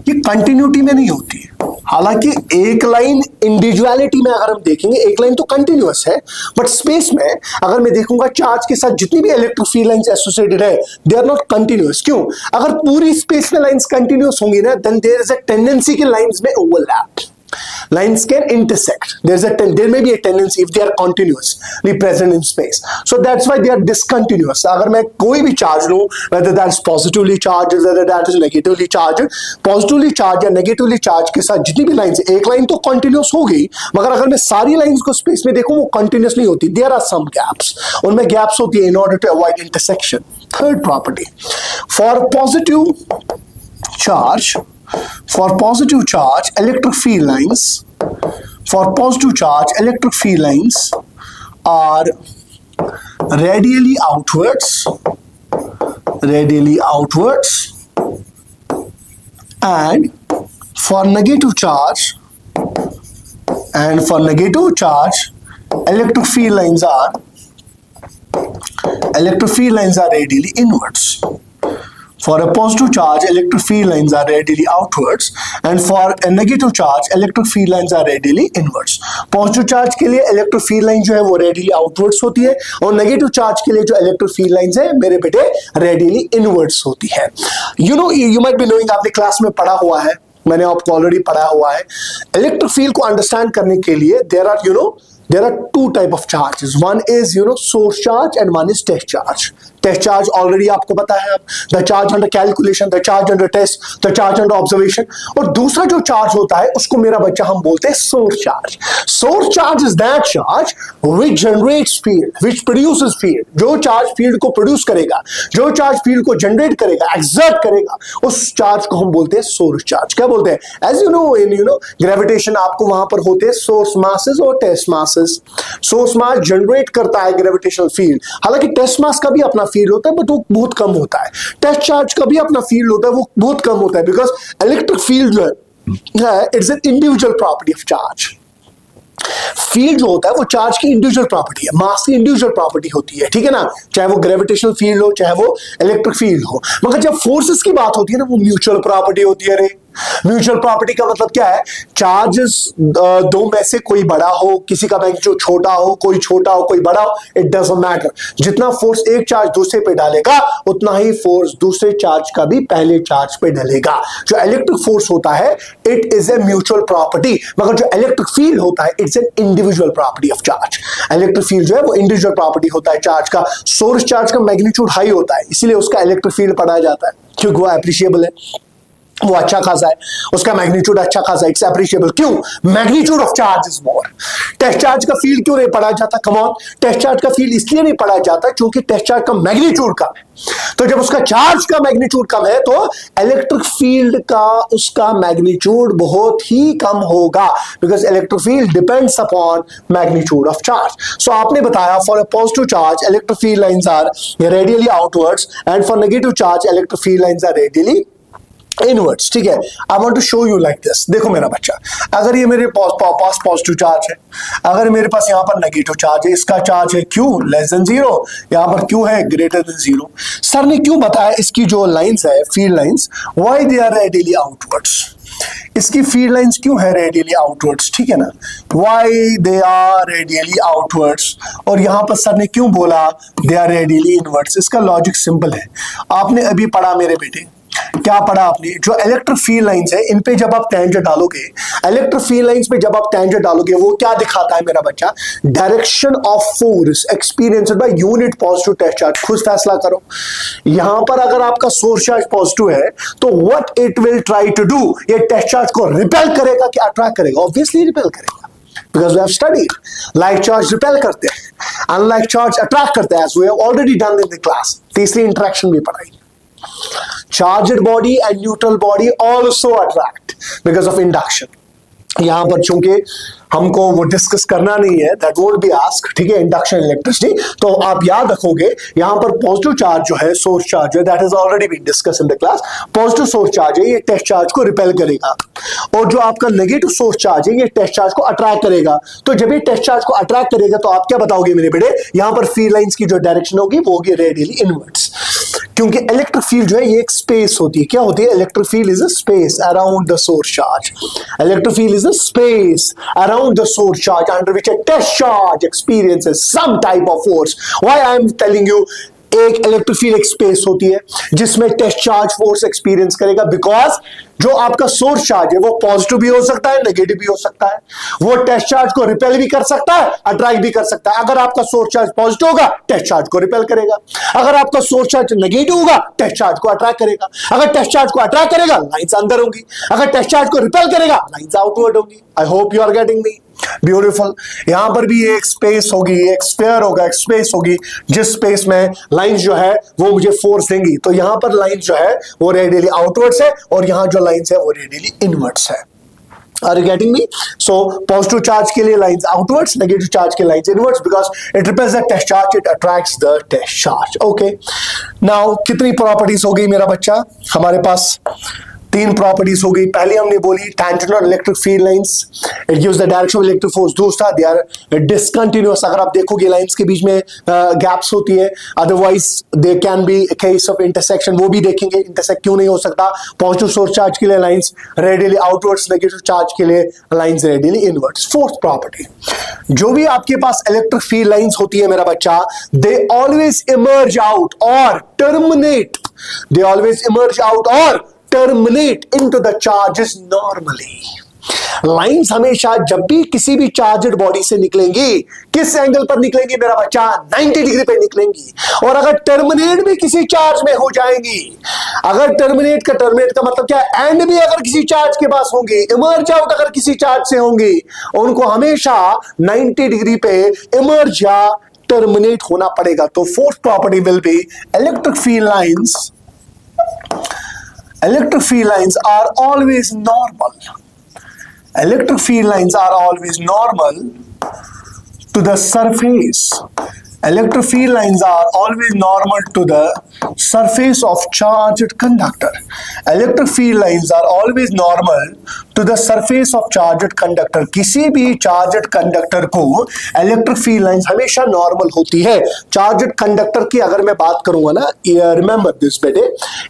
S1: ये continuity में नहीं होती। हालांकि एक लाइन इंडिविजुअलिटी में अगर हम देखेंगे, एक लाइन तो कंटिन्यूअस है, बट स्पेस में अगर मैं देखूंगा चार्ज के साथ जितनी भी इलेक्ट्रिक फील्ड लाइंस एसोसिएटेड है, दे आर नॉट कंटिन्यूअस। क्यों? अगर पूरी स्पेस में लाइंस कंटिन्यूअस होंगी ना, then there is a tendency कि लाइंस में overlap, lines can intersect. There may be a tendency if they are continuously present in space. So that's why they are discontinuous. अगर मैं कोई भी charge लूं, whether that is positively charged, whether that is negatively charged, positively charged या negatively charged के साथ जितनी भी लाइंस, एक लाइन तो continuous हो गई, मगर अगर मैं सारी लाइंस को स्पेस में देखूं, वो continuous नहीं होती. There are some gaps. उनमें gaps होती है in order to avoid intersection. Third property, for positive charge, electric field lines, for positive charge, electric field lines are radially outwards, and for negative charge, electric field lines are radially inwards. For a positive charge, electric field lines are radially outwards, and for a negative charge, electric field lines are radially inwards. Positive charge के लिए electric field line जो है वो radially outwards होती है, और negative charge के लिए जो electric field lines है मेरे बेटे radially inwards होती है. You might be knowing, आपने क्लास में पढ़ा हुआ है, मैंने आपको ऑलरेडी पढ़ा हुआ है. इलेक्ट्रिक फील्ड को अंडरस्टैंड करने के लिए there are two type of charges. One is source charge and one is test charge. Test charge already आपको पता है, the charge under calculation, the charge under test, the charge under observation. और दूसरा जो charge होता है उसको मेरा बच्चा हम बोलते हैं source charge. Source charge is that charge which generates field, which produces field. जो charge field को produce करेगा, जो charge field को generate करेगा, exert करेगा, उस charge को हम बोलते हैं source charge. क्या बोलते हैं? As you know, in gravitation आपको वहां पर होते हैं source masses और test masses. सोर्स मास जनरेट करता है ग्रेविटेशनल फील्ड, हालांकि टेस्ट मास का भी अपना फील्ड होता है, बट वो बहुत कम होता है. टेस्ट चार्ज का भी अपना फील्ड होता है, वो बहुत कम होता है, बिकॉज इलेक्ट्रिक फील्ड जो है it's an individual property of charge. Field जो होता है वो चार्ज की इंडिविजुअल प्रॉपर्टी है, मास की इंडिविजुअल प्रॉपर्टी होती है, ठीक है ना, चाहे वो ग्रेविटेशनल फील्ड हो, चाहे वो इलेक्ट्रिक फील्ड हो. मगर जब फोर्सेस की बात होती है ना, वो म्यूचुअल प्रॉपर्टी होती है. रे म्यूचुअल प्रॉपर्टी का मतलब क्या है? चार्जेस दो में से कोई बड़ा हो, किसी का मैग्नीट्यूड छोटा हो, कोई छोटा हो, कोई बड़ा हो, इट डजंट मैटर. जितना फोर्स एक चार्ज दूसरे पे डालेगा, उतना ही फोर्स दूसरे चार्ज का भी पहले चार्ज पे डालेगा. जो इलेक्ट्रिक फोर्स होता है it is a mutual property, मगर जो इलेक्ट्रिक फील्ड होता है it's an individual property of charge. Electric field जो है वो इंडिविजुअल प्रॉपर्टी होता है चार्ज का. सोर्स चार्ज का मैग्नीट्यूड हाई होता है, इसीलिए उसका इलेक्ट्रिक फील्ड पढ़ाया जाता है, क्योंकि वो एप्रिशिएबल है, वो अच्छा खासा है, उसका मैग्नीट्यूड अच्छा खासा है, इट्स एप्रिशिएबल. क्यों? Magnitude of charge is more. Test charge का फील्ड क्यों नहीं पढ़ा जाता? कम ऑन, टेस्ट चार्ज का फील्ड इसलिए नहीं पढ़ा जाता क्योंकि टेस्ट चार्ज का मैग्नीट्यूड कम है. तो जब उसका चार्ज का मैग्नीट्यूड कम है तो इलेक्ट्रिक फील्ड का उसका मैग्नीट्यूड बहुत ही कम होगा, because electric field depends upon magnitude of charge. So आपने बताया for a positive charge electric field lines are radially outwards, and for negative charge electric field lines are radially inwards. ठीक है, I want to show you like this. देखो मेरा बच्चा, अगर ये मेरे पास पॉजिटिव चार्ज है, अगर मेरे पास यहाँ पर नेगेटिव चार्ज है, इसका चार्ज है Q लेस देन 0, यहाँ पर Q है ग्रेटर देन 0. सर ने क्यों बताया इसकी जो लाइंस है field lines, why they are radially outwards? इसकी फील्ड लाइंस क्यों है रेडियली आउटवर्ड्स? ठीक है ना, why they are radially outwards. और यहाँ पर सर ने क्यों बोला दे आर रेडियली इनवर्ड्स? इसका लॉजिक सिंपल है. आपने अभी पढ़ा मेरे बेटे, क्या पढ़ा आपने? जो इलेक्ट्रिक फील्ड लाइंस है इन पे जब आप टेंजेंट डालोगे, इलेक्ट्रिक फील्ड लाइंस पे जब आप टेंजेंट डालोगे, वो क्या दिखाता है मेरा बच्चा? Direction of force experienced by unit positive test charge. खुद फैसला करो. यहां पर अगर आपका सोर्स चार्ज पॉजिटिव है तो what it will try to do, ये टेस्ट चार्ज को रिपेल करेगा कि अट्रैक्ट करेगा? ऑब्वियसली रिपेल करेगा, because we have studied like charge repel करते हैं, unlike charge attract करते हैं, as we have already done in the class. तीसरी इंटरेक्शन भी पढ़ाई. Charged body and neutral body also attract because of induction. यहां पर चूंकि हमको वो डिस्कस करना नहीं है, दैट वोंट बी आस्क, ठीक है, इंडक्शन इलेक्ट्रिसिटी। तो आप याद रखोगे यहां पर पॉजिटिव चार्ज जो है, सोर्स चार्ज है, that is already been discuss in the class. Positive source charge है, ये टेस्ट चार्ज को रिपेल करेगा, और जो आपका नेगेटिव सोर्स चार्ज है, ये टेस्ट चार्ज को अट्रैक्ट करेगा। तो जब ये टेस्ट चार्ज को अट्रैक्ट करेगा तो आप क्या बताओगे मेरे बेटे, यहां पर फील्ड लाइंस की जो डायरेक्शन होगी वो होगी रेडियली इनवर्ट्स, क्योंकि इलेक्ट्रिक फील्ड जो है ये एक स्पेस होती है। क्या होती है? Electric field is a space around the source charge. Electric field is a space around the source charge under which a test charge experiences some type of force. Why I am telling you एक electric field एक space होती है जिसमें test charge force experience करेगा, because जो आपका source charge है वो पॉजिटिव भी हो सकता है, नेगेटिव भी हो सकता है। वो टेस्ट चार्ज को रिपेल भी कर सकता है, अट्रैक्ट भी कर सकता है। अगर आपका सोर्स चार्ज पॉजिटिव होगा, टेस्ट चार्ज को रिपेल करेगा। अगर आपका सोर्स चार्ज नेगेटिव होगा, टेस्ट चार्ज को अट्रैक्ट करेगा। अगर टेस्ट चार्ज को अट्रैक्ट करेगा, लाइंस अंदर होंगी। अगर टेस्ट चार्ज को रिपेल करेगा, लाइंस आउटवर्ड होंगी। I hope you are getting me. Beautiful. यहां पर भी एक स्पेस होगी, एक स्फीयर होगा, एक स्पेस होगी, जिस स्पेस में लाइंस जो है वो मुझे फोर्स देंगी। तो यहां पर लाइंस जो है वो रेडियली आउटवर्ड्स है, और यहां जो लाइंस है वो रेडियली इनवर्ड्स है। Are you getting me? So positive charge के लिए lines outwards, negative charge के lines inwards, because it repels the test charge, it attracts the test charge. Okay. Now कितनी properties हो गई मेरा बच्चा? हमारे पास 3 प्रॉपर्टीज हो गई। पहली हमने बोली tangential electric field lines, it gives the direction of electric force. दूसरा, दे आर डिसकंटिन्यूअस, अगर आप देखोगे लाइंस के बीच में गैप्स होती है, otherwise they can be case of intersection, वो भी देखेंगे, इंटरसेक्ट क्यों नहीं हो सकता। पॉजिटिव सोर्स चार्ज के लिए lines radially outwards, negative charge के लिए lines radially inwards. Fourth property, जो भी आपके पास इलेक्ट्रिक फील्ड लाइंस होती है मेरा बच्चा, दे ऑलवेज इमर्ज आउट और terminate, they always emerge out और terminate into the charges normally. Lines हमेशा जब भी किसी भी चार्जड बॉडी से निकलेंगी, किस एंगल पर निकलेंगी मेरा बच्चा? 90 डिग्री पे निकलेंगी। और अगर टर्मिनेट भी किसी चार्ज में हो जाएंगी, अगर टर्मिनेट का मतलब क्या है? एंड भी अगर किसी चार्ज के पास होंगी, इमर्ज आउट अगर किसी चार्ज से होंगी, उनको हमेशा 90 डिग्री पे इमर्ज या टर्मिनेट होना पड़ेगा। तो fourth property will be electric field lines, electric field lines are always normal. Electric field lines are always normal to the surface. Electric field lines are always normal to the surface of charged conductor. Electric field lines are always normal to the surface of charged conductor. किसी भी charged conductor को electric field lines हमेशा normal होती है। charged conductor की अगर मैं बात करूंगा ना, remember this बेटे,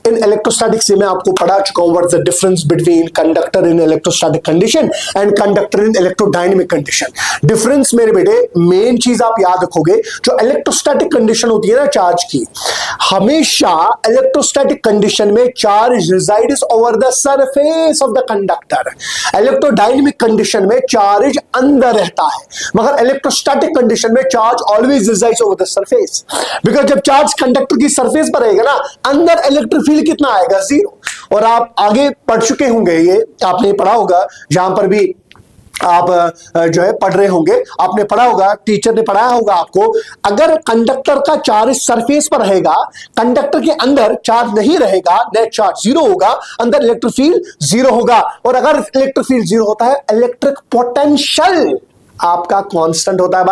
S1: in electrostatics से मैं आपको पढ़ा चुका हूँ what's the difference between conductor in electrostatic condition and conductor in electrodynamic condition. difference मेरे बेटे main चीज आप याद रखोगे, जो इलेक्ट्रोस्टैटिक कंडीशन होती है ना चार्ज की, हमेशा इलेक्ट्रोस्टैटिक कंडीशन में charge resides over the surface of the conductor. Electrodynamic condition में चार्ज अंदर रहता है, मगर इलेक्ट्रोस्टैटिक कंडीशन में charge always resides over the surface. Because जब चार्ज कंडक्टर की सरफेस पर रहेगा ना, अंदर इलेक्ट्रिक फील्ड कितना आएगा? 0। और आप आगे पढ़ चुके होंगे, ये आपने पढ़ा होगा, जहां पर भी आप जो है पढ़ रहे होंगे, आपने पढ़ा होगा, टीचर ने पढ़ाया होगा आपको, अगर कंडक्टर का चार्ज सरफेस पर रहेगा, कंडक्टर के अंदर चार्ज नहीं रहेगा, नेट चार्ज 0 होगा, अंदर इलेक्ट्रिक फील्ड 0 होगा। और अगर इलेक्ट्रिक फील्ड 0 होता है, इलेक्ट्रिक पोटेंशियल आपका कांस्टेंट होता है।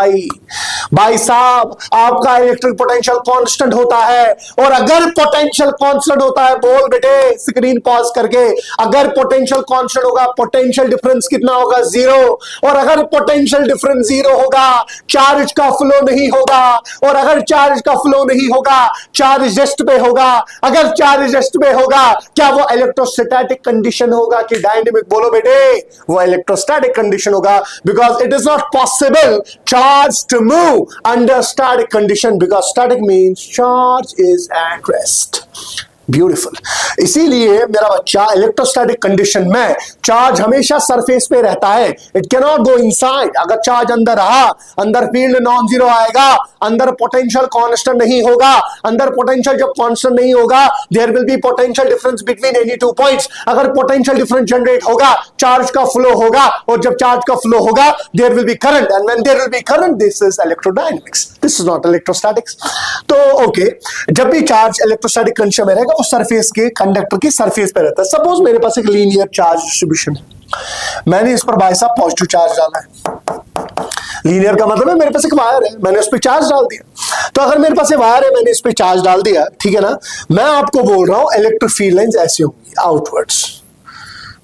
S1: भाई साहब, आपका इलेक्ट्रिक पोटेंशियल कांस्टेंट होता है। और अगर पोटेंशियल कांस्टेंट होता है, बोल बेटे स्क्रीन पॉज करके, अगर पोटेंशियल कांस्टेंट होगा, पोटेंशियल डिफरेंस कितना होगा? 0। और अगर पोटेंशियल डिफरेंस 0 होगा, चार्ज का फ्लो नहीं होगा। और अगर चार्ज का फ्लो नहीं होगा, चार्ज रेस्ट पे होगा। अगर चार्ज रेस्ट पे होगा, क्या वो इलेक्ट्रोस्टैटिक कंडीशन होगा कि डायनेमिक? बोलो बेटे, वो इलेक्ट्रोस्टैटिक कंडीशन होगा, because it is not possible charge to move under static condition, because static means charge is at rest. Beautiful. इसीलिए मेरा बच्चा इलेक्ट्रोस्टैटिक कंडीशन में चार्ज हमेशा सरफेस पे रहता है, it can not go inside. अगर चार्ज अंदर रहा, अंदर फील्ड नॉन जीरो आएगा, अंदर पोटेंशियल कांस्टेंट नहीं होगा। अंदर पोटेंशियल जब कांस्टेंट नहीं होगा, there will be potential difference between any 2 points. अगर पोटेंशियल डिफरेंस जनरेट होगा, चार्ज का फ्लो होगा, और जब चार्ज का फ्लो होगा, there will be current, and when there will be current, this is electrodynamics, this is not electrostatics. तो okay, जब भी चार्ज इलेक्ट्रोस्टैटिक कंडीशन में रहेगा, उस सरफेस के कंडक्टर की सरफेस पे रहता है। सपोज मेरे पास एक लीनियर चार्ज डिस्ट्रीब्यूशन है, मैंने इस पर भाई साहब पॉजिटिव चार्ज डाला है। लीनियर का मतलब है मेरे पास एक वायर है, मैंने उस पर चार्ज डाल दिया। तो अगर मेरे पास एक वायर है, मैंने इस पर चार्ज डाल दिया, ठीक है ना, मैं आपको बोल रहा हूं इलेक्ट्रिक फील्ड लाइंस ऐसी होंगी आउटवर्ड्स,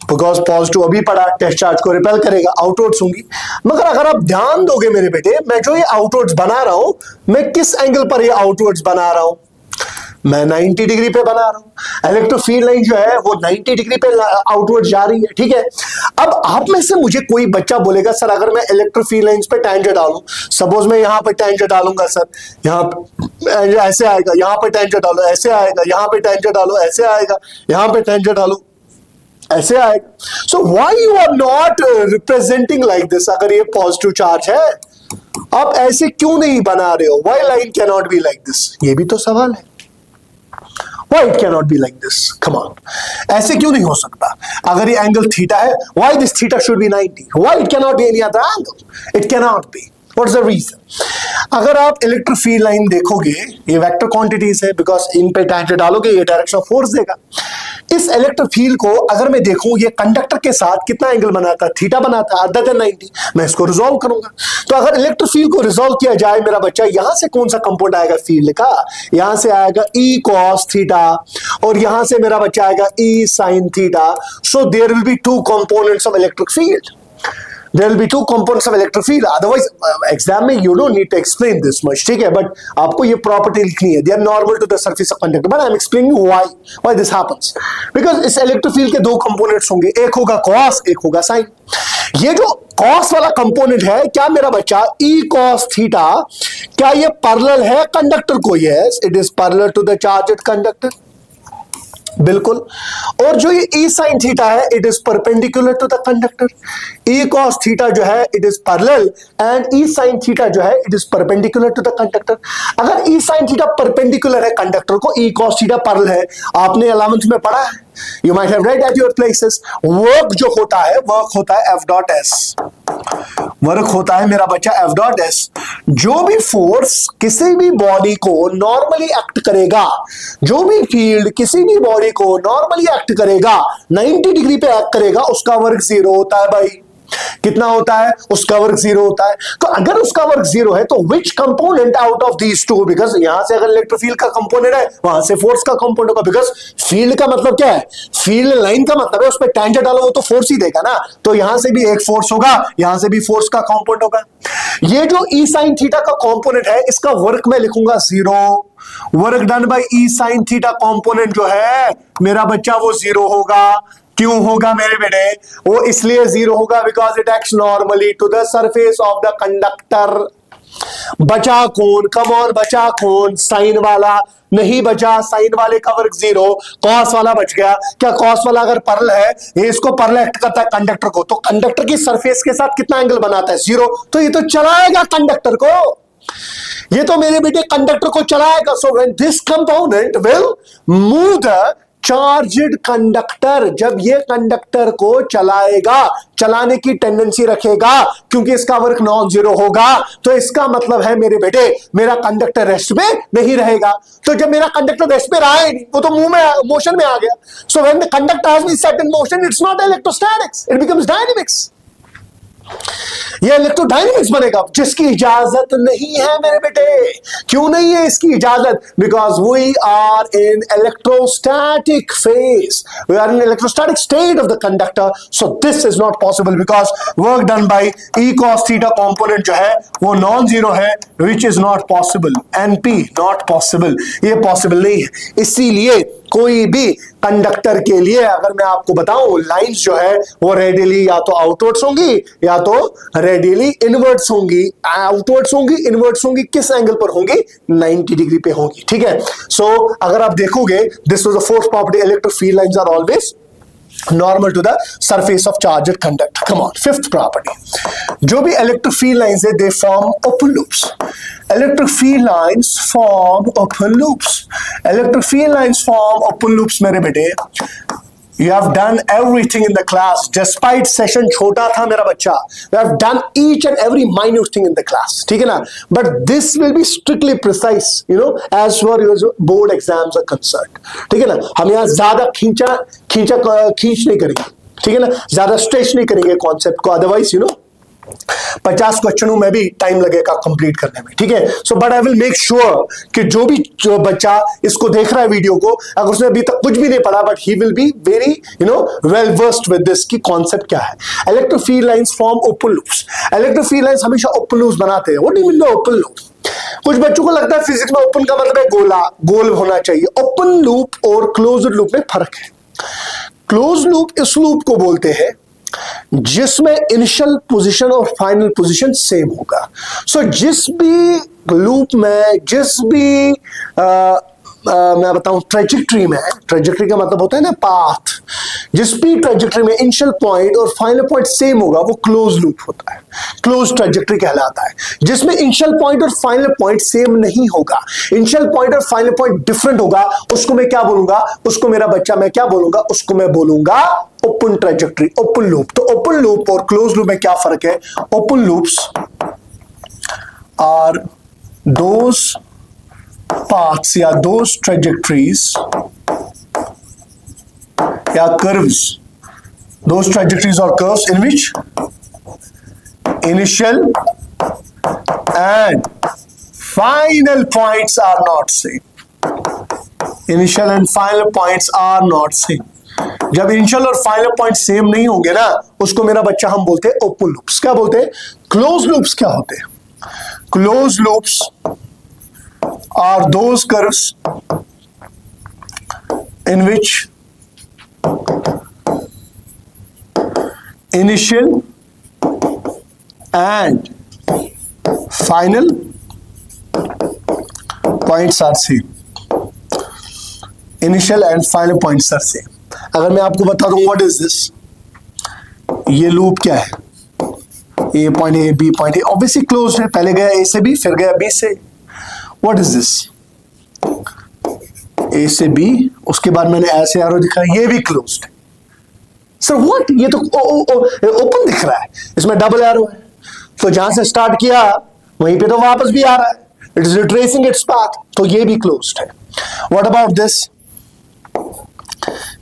S1: बिकॉज पॉजिटिव अभी पड़ा, टेस्ट चार्ज को रिपेल करेगा, आउटवर्ड्स होंगी। मगर अगर आप ध्यान दोगे मेरे बेटे, मैं जो ये आउटवर्ड्स बना रहा हूं, मैं किस एंगल पर ये आउटवर्ड्स बना रहा हूं? मैं 90 डिग्री पे बना रहा हूं। इलेक्ट्रिक फील्ड लाइन जो है वो 90 डिग्री पे आउटवर्ड जा रही है, ठीक है। अब आप में से मुझे कोई बच्चा बोलेगा सर अगर मैं इलेक्ट्रिक फील्ड लाइंस पे टेंजेंट डालूं, सपोज मैं यहां पे टेंजेंट डालूंगा सर, यहां ऐसे आएगा, यहां पे टेंजेंट डालो ऐसे आएगा, यहां पे टेंजेंट डालो ऐसे आएगा, यहां पे टेंजेंट डालो ऐसे आएगा। So why you are not representing like this? अगर ये पॉजिटिव चार्ज है, आप ऐसे क्यों नहीं बना रहे हो? Why line can not be like this? ये भी तो सवाल है। Why it cannot be like this? Come on. ऐसे क्यों नहीं हो सकता? अगर ये एंगल थीटा है, why this theta should be 90? Why it cannot be any other angle? It cannot be. What's the reason? अगर आप इलेक्ट्रिक फील्ड लाइन देखोगे, ये वेक्टर क्वांटिटीज है, बिकॉज इन पे टेंजेंट डालोगे ये डायरेक्शन ऑफ फोर्स देगा। इस इलेक्ट्रिक फील्ड को अगर मैं देखूं, ये कंडक्टर के साथ कितना एंगल बनाता है? थीटा बनाता है, अदर देन 90। मैं इसको रिजॉल्व करूंगा। तो अगर इलेक्ट्रिक फील्ड को रिजॉल्व किया जाए मेरा बच्चा, यहां से कौन सा कंपोनेंट आएगा फील्ड का? यहां से आएगा ई कॉस थीटा, और यहां से मेरा बच्चा आएगा E sine theta. So there will be two components of electric field. There will be two components of electric field. Otherwise, exam में you don't need to explain this much, ठीक है? But आपको ये property लिखनी है. They are normal to the surface of conductor. But I'm explaining why this happens. Because इस electric field के दो components होंगे, एक होगा cos, एक होगा sin. ये जो cos वाला component है, क्या मेरा बच्चा e cos theta, क्या ये parallel है conductor को? Yes, it is parallel to the charged conductor. बिल्कुल। और जो ये ई साइन थीटा है, it is perpendicular to the conductor. E cos theta जो है it is parallel, and E sine theta जो है it is perpendicular to the conductor. अगर ई साइन थीटा परपेंडिकुलर है कंडक्टर को, ई कॉस थीटा पैरेलल है, आपने 11th में पढ़ा है, you might have read at your places. Work जो होता है, वर्क होता है एफ डॉट एस, वर्क होता है मेरा बच्चा एफ डॉट एस। जो भी फोर्स किसी भी बॉडी को नॉर्मली एक्ट करेगा, जो भी फील्ड किसी भी बॉडी को नॉर्मली एक्ट करेगा, 90 डिग्री पे एक्ट करेगा, उसका वर्क 0 होता है भाई। कितना होता है? उसका वर्क 0 होता है। तो अगर उसका वर्क 0 है तो विच component out of these two? Because यहां से अगर इलेक्ट्रिक फील्ड का कंपोनेंट है, वहां से फोर्स का कंपोनेंट होगा। बिकॉज फील्ड का मतलब क्या है? फील्ड लाइन का मतलब है उस पर टेंजेंट डालो वो तो फोर्स ही देगा ना। तो यहां से भी एक फोर्स होगा, यहां से भी फोर्स का कंपोनेंट होगा। ये जो ई साइन थीटा का कंपोनेंट है, इसका वर्क मैं लिखूंगा 0। Work done by E sine theta component जो है मेरा बच्चा वो 0 होगा। क्यों होगा मेरे बेटे? वो इसलिए 0 होगा because it acts normally to the surface of the conductor. बचा कौन? कम ऑन, बचा कौन? साइन वाला नहीं बचा। साइन वाले का वर्क 0, कॉस वाला बच गया। क्या कॉस वाला अगर पैरेलल है, ये इसको पैरेलल एक्ट करता है कंडक्टर को, तो कंडक्टर की सरफेस के साथ कितना एंगल बनाता है? 0। तो ये तो चलाएगा कंडक्टर को, ये तो मेरे बेटे कंडक्टर को चलाएगा। So when this component will move the charged conductor, जब ये कंडक्टर को चलाएगा, चलाने की टेंडेंसी रखेगा, क्योंकि इसका वर्क नॉन जीरो होगा, तो इसका मतलब है मेरे बेटे मेरा कंडक्टर रेस्ट में नहीं रहेगा। तो जब मेरा कंडक्टर रेस्ट में रहा ही नहीं, वो तो मुंह में मोशन में आ गया। So when the conductor has been set in motion, it's not electrostatics, it becomes dynamics. ये इलेक्ट्रोडायनेमिक्स बनेगा, जिसकी इजाजत नहीं है मेरे बेटे। क्यों नहीं है इसकी इजाजत? Because we are in electrostatic phase, we are in electrostatic state of the conductor. So this is not possible because work done by E cos theta component जो है वो नॉन जीरो है, which is not possible. NP not possible, ये possible नहीं है। इसीलिए कोई भी कंडक्टर के लिए अगर मैं आपको बताऊं, लाइंस जो है वो रेडियली या तो आउटवर्ड्स होंगी या तो रेडियली इनवर्ड्स होंगी। आउटवर्ड्स होंगी, इनवर्ड्स होंगी, किस एंगल पर होंगी? 90 डिग्री पे होंगी, ठीक है। सो अगर आप देखोगे, this was the fourth property, electric field lines are always normal to the surface of charged conductor. Come on, fifth property. जो भी electric field lines है, they form open loops. Electric field lines form open loops. Electric field lines form open loops मेरे बेटे। You have done everything in the class. Despite session छोटा था मेरा बच्चा, you have done each and every minute thing in the class. ठीक है ना? But this will be strictly precise, you know, as far as board exams are concerned. ठीक है ना? हम यहाँ ज्यादा खींच नहीं करेंगे। ठीक है ना, ज्यादा स्ट्रेच नहीं करेंगे कॉन्सेप्ट को, अदरवाइज 50 क्वेश्चनों में भी टाइम लगेगा कंप्लीट करने में, ठीक है। So but I will make sure कि जो बच्चा इसको देख रहा है वीडियो को, अगर उसने अभी तक कुछ भी नहीं पढ़ा, but he will be very well versed with this की कॉन्सेप्ट क्या है। Electric field lines form open loops. Electric field lines हमेशा ओपन लूप्स बनाते हैं। What do you mean by open loop? कुछ बच्चों को लगता है फिजिक्स में ओपन का मतलब है गोला, गोल होना चाहिए। ओपन लूप और क्लोज्ड लूप में फर्क है। क्लोज लूप इस लूप को बोलते हैं जिसमें इनिशियल पोजीशन और फाइनल पोजीशन सेम होगा। सो जिस भी लूप में, जिस भी मैं बताऊं ट्रेजेक्ट्री में, ट्रेजेक्ट्री का मतलब होता है ना पाथ, जिस भी ट्रेजेक्ट्री में इनिशियल पॉइंट और फाइनल पॉइंट सेम होगा वो क्लोज लूप होता है, क्लोज ट्रेजेक्ट्री कहलाता है। जिसमें इनिशियल पॉइंट और फाइनल पॉइंट सेम नहीं होगा, इनिशियल पॉइंट और फाइनल पॉइंट डिफरेंट होगा, उसको मैं क्या बोलूंगा? उसको मेरा बच्चा मैं क्या बोलूंगा? उसको मैं बोलूंगा ओपन ट्रेजेक्ट्री, ओपन लूप। तो ओपन लूप और क्लोज लूप में क्या फर्क है? Open loops are those paths या those trajectories या curves, those trajectories or curves in which initial and final points are not same. Initial and final points are not same. जब initial और final point same नहीं होंगे ना, उसको मेरा बच्चा हम बोलते हैं ओपन लूप्स। क्या बोलते हैं? क्लोज लूप्स क्या होते हैं? Close loops are those curves in which initial and final points are same. Initial and final points are same. अगर मैं आपको बता दूं what is this, ये लूप क्या है? A point A, B point A, obviously close है, पहले गया ए से बी, फिर गया बी से। What is this? ए से बी, उसके बाद मैंने ऐसे एरो दिखाया, ये भी क्लोज्ड है। Sir what? ये तो ओपन दिख रहा है, इसमें डबल एरो है, तो जहां से स्टार्ट किया वहीं पे तो वापस भी आ रहा है, it is retracing its path, तो ये भी क्लोज्ड है। What about this?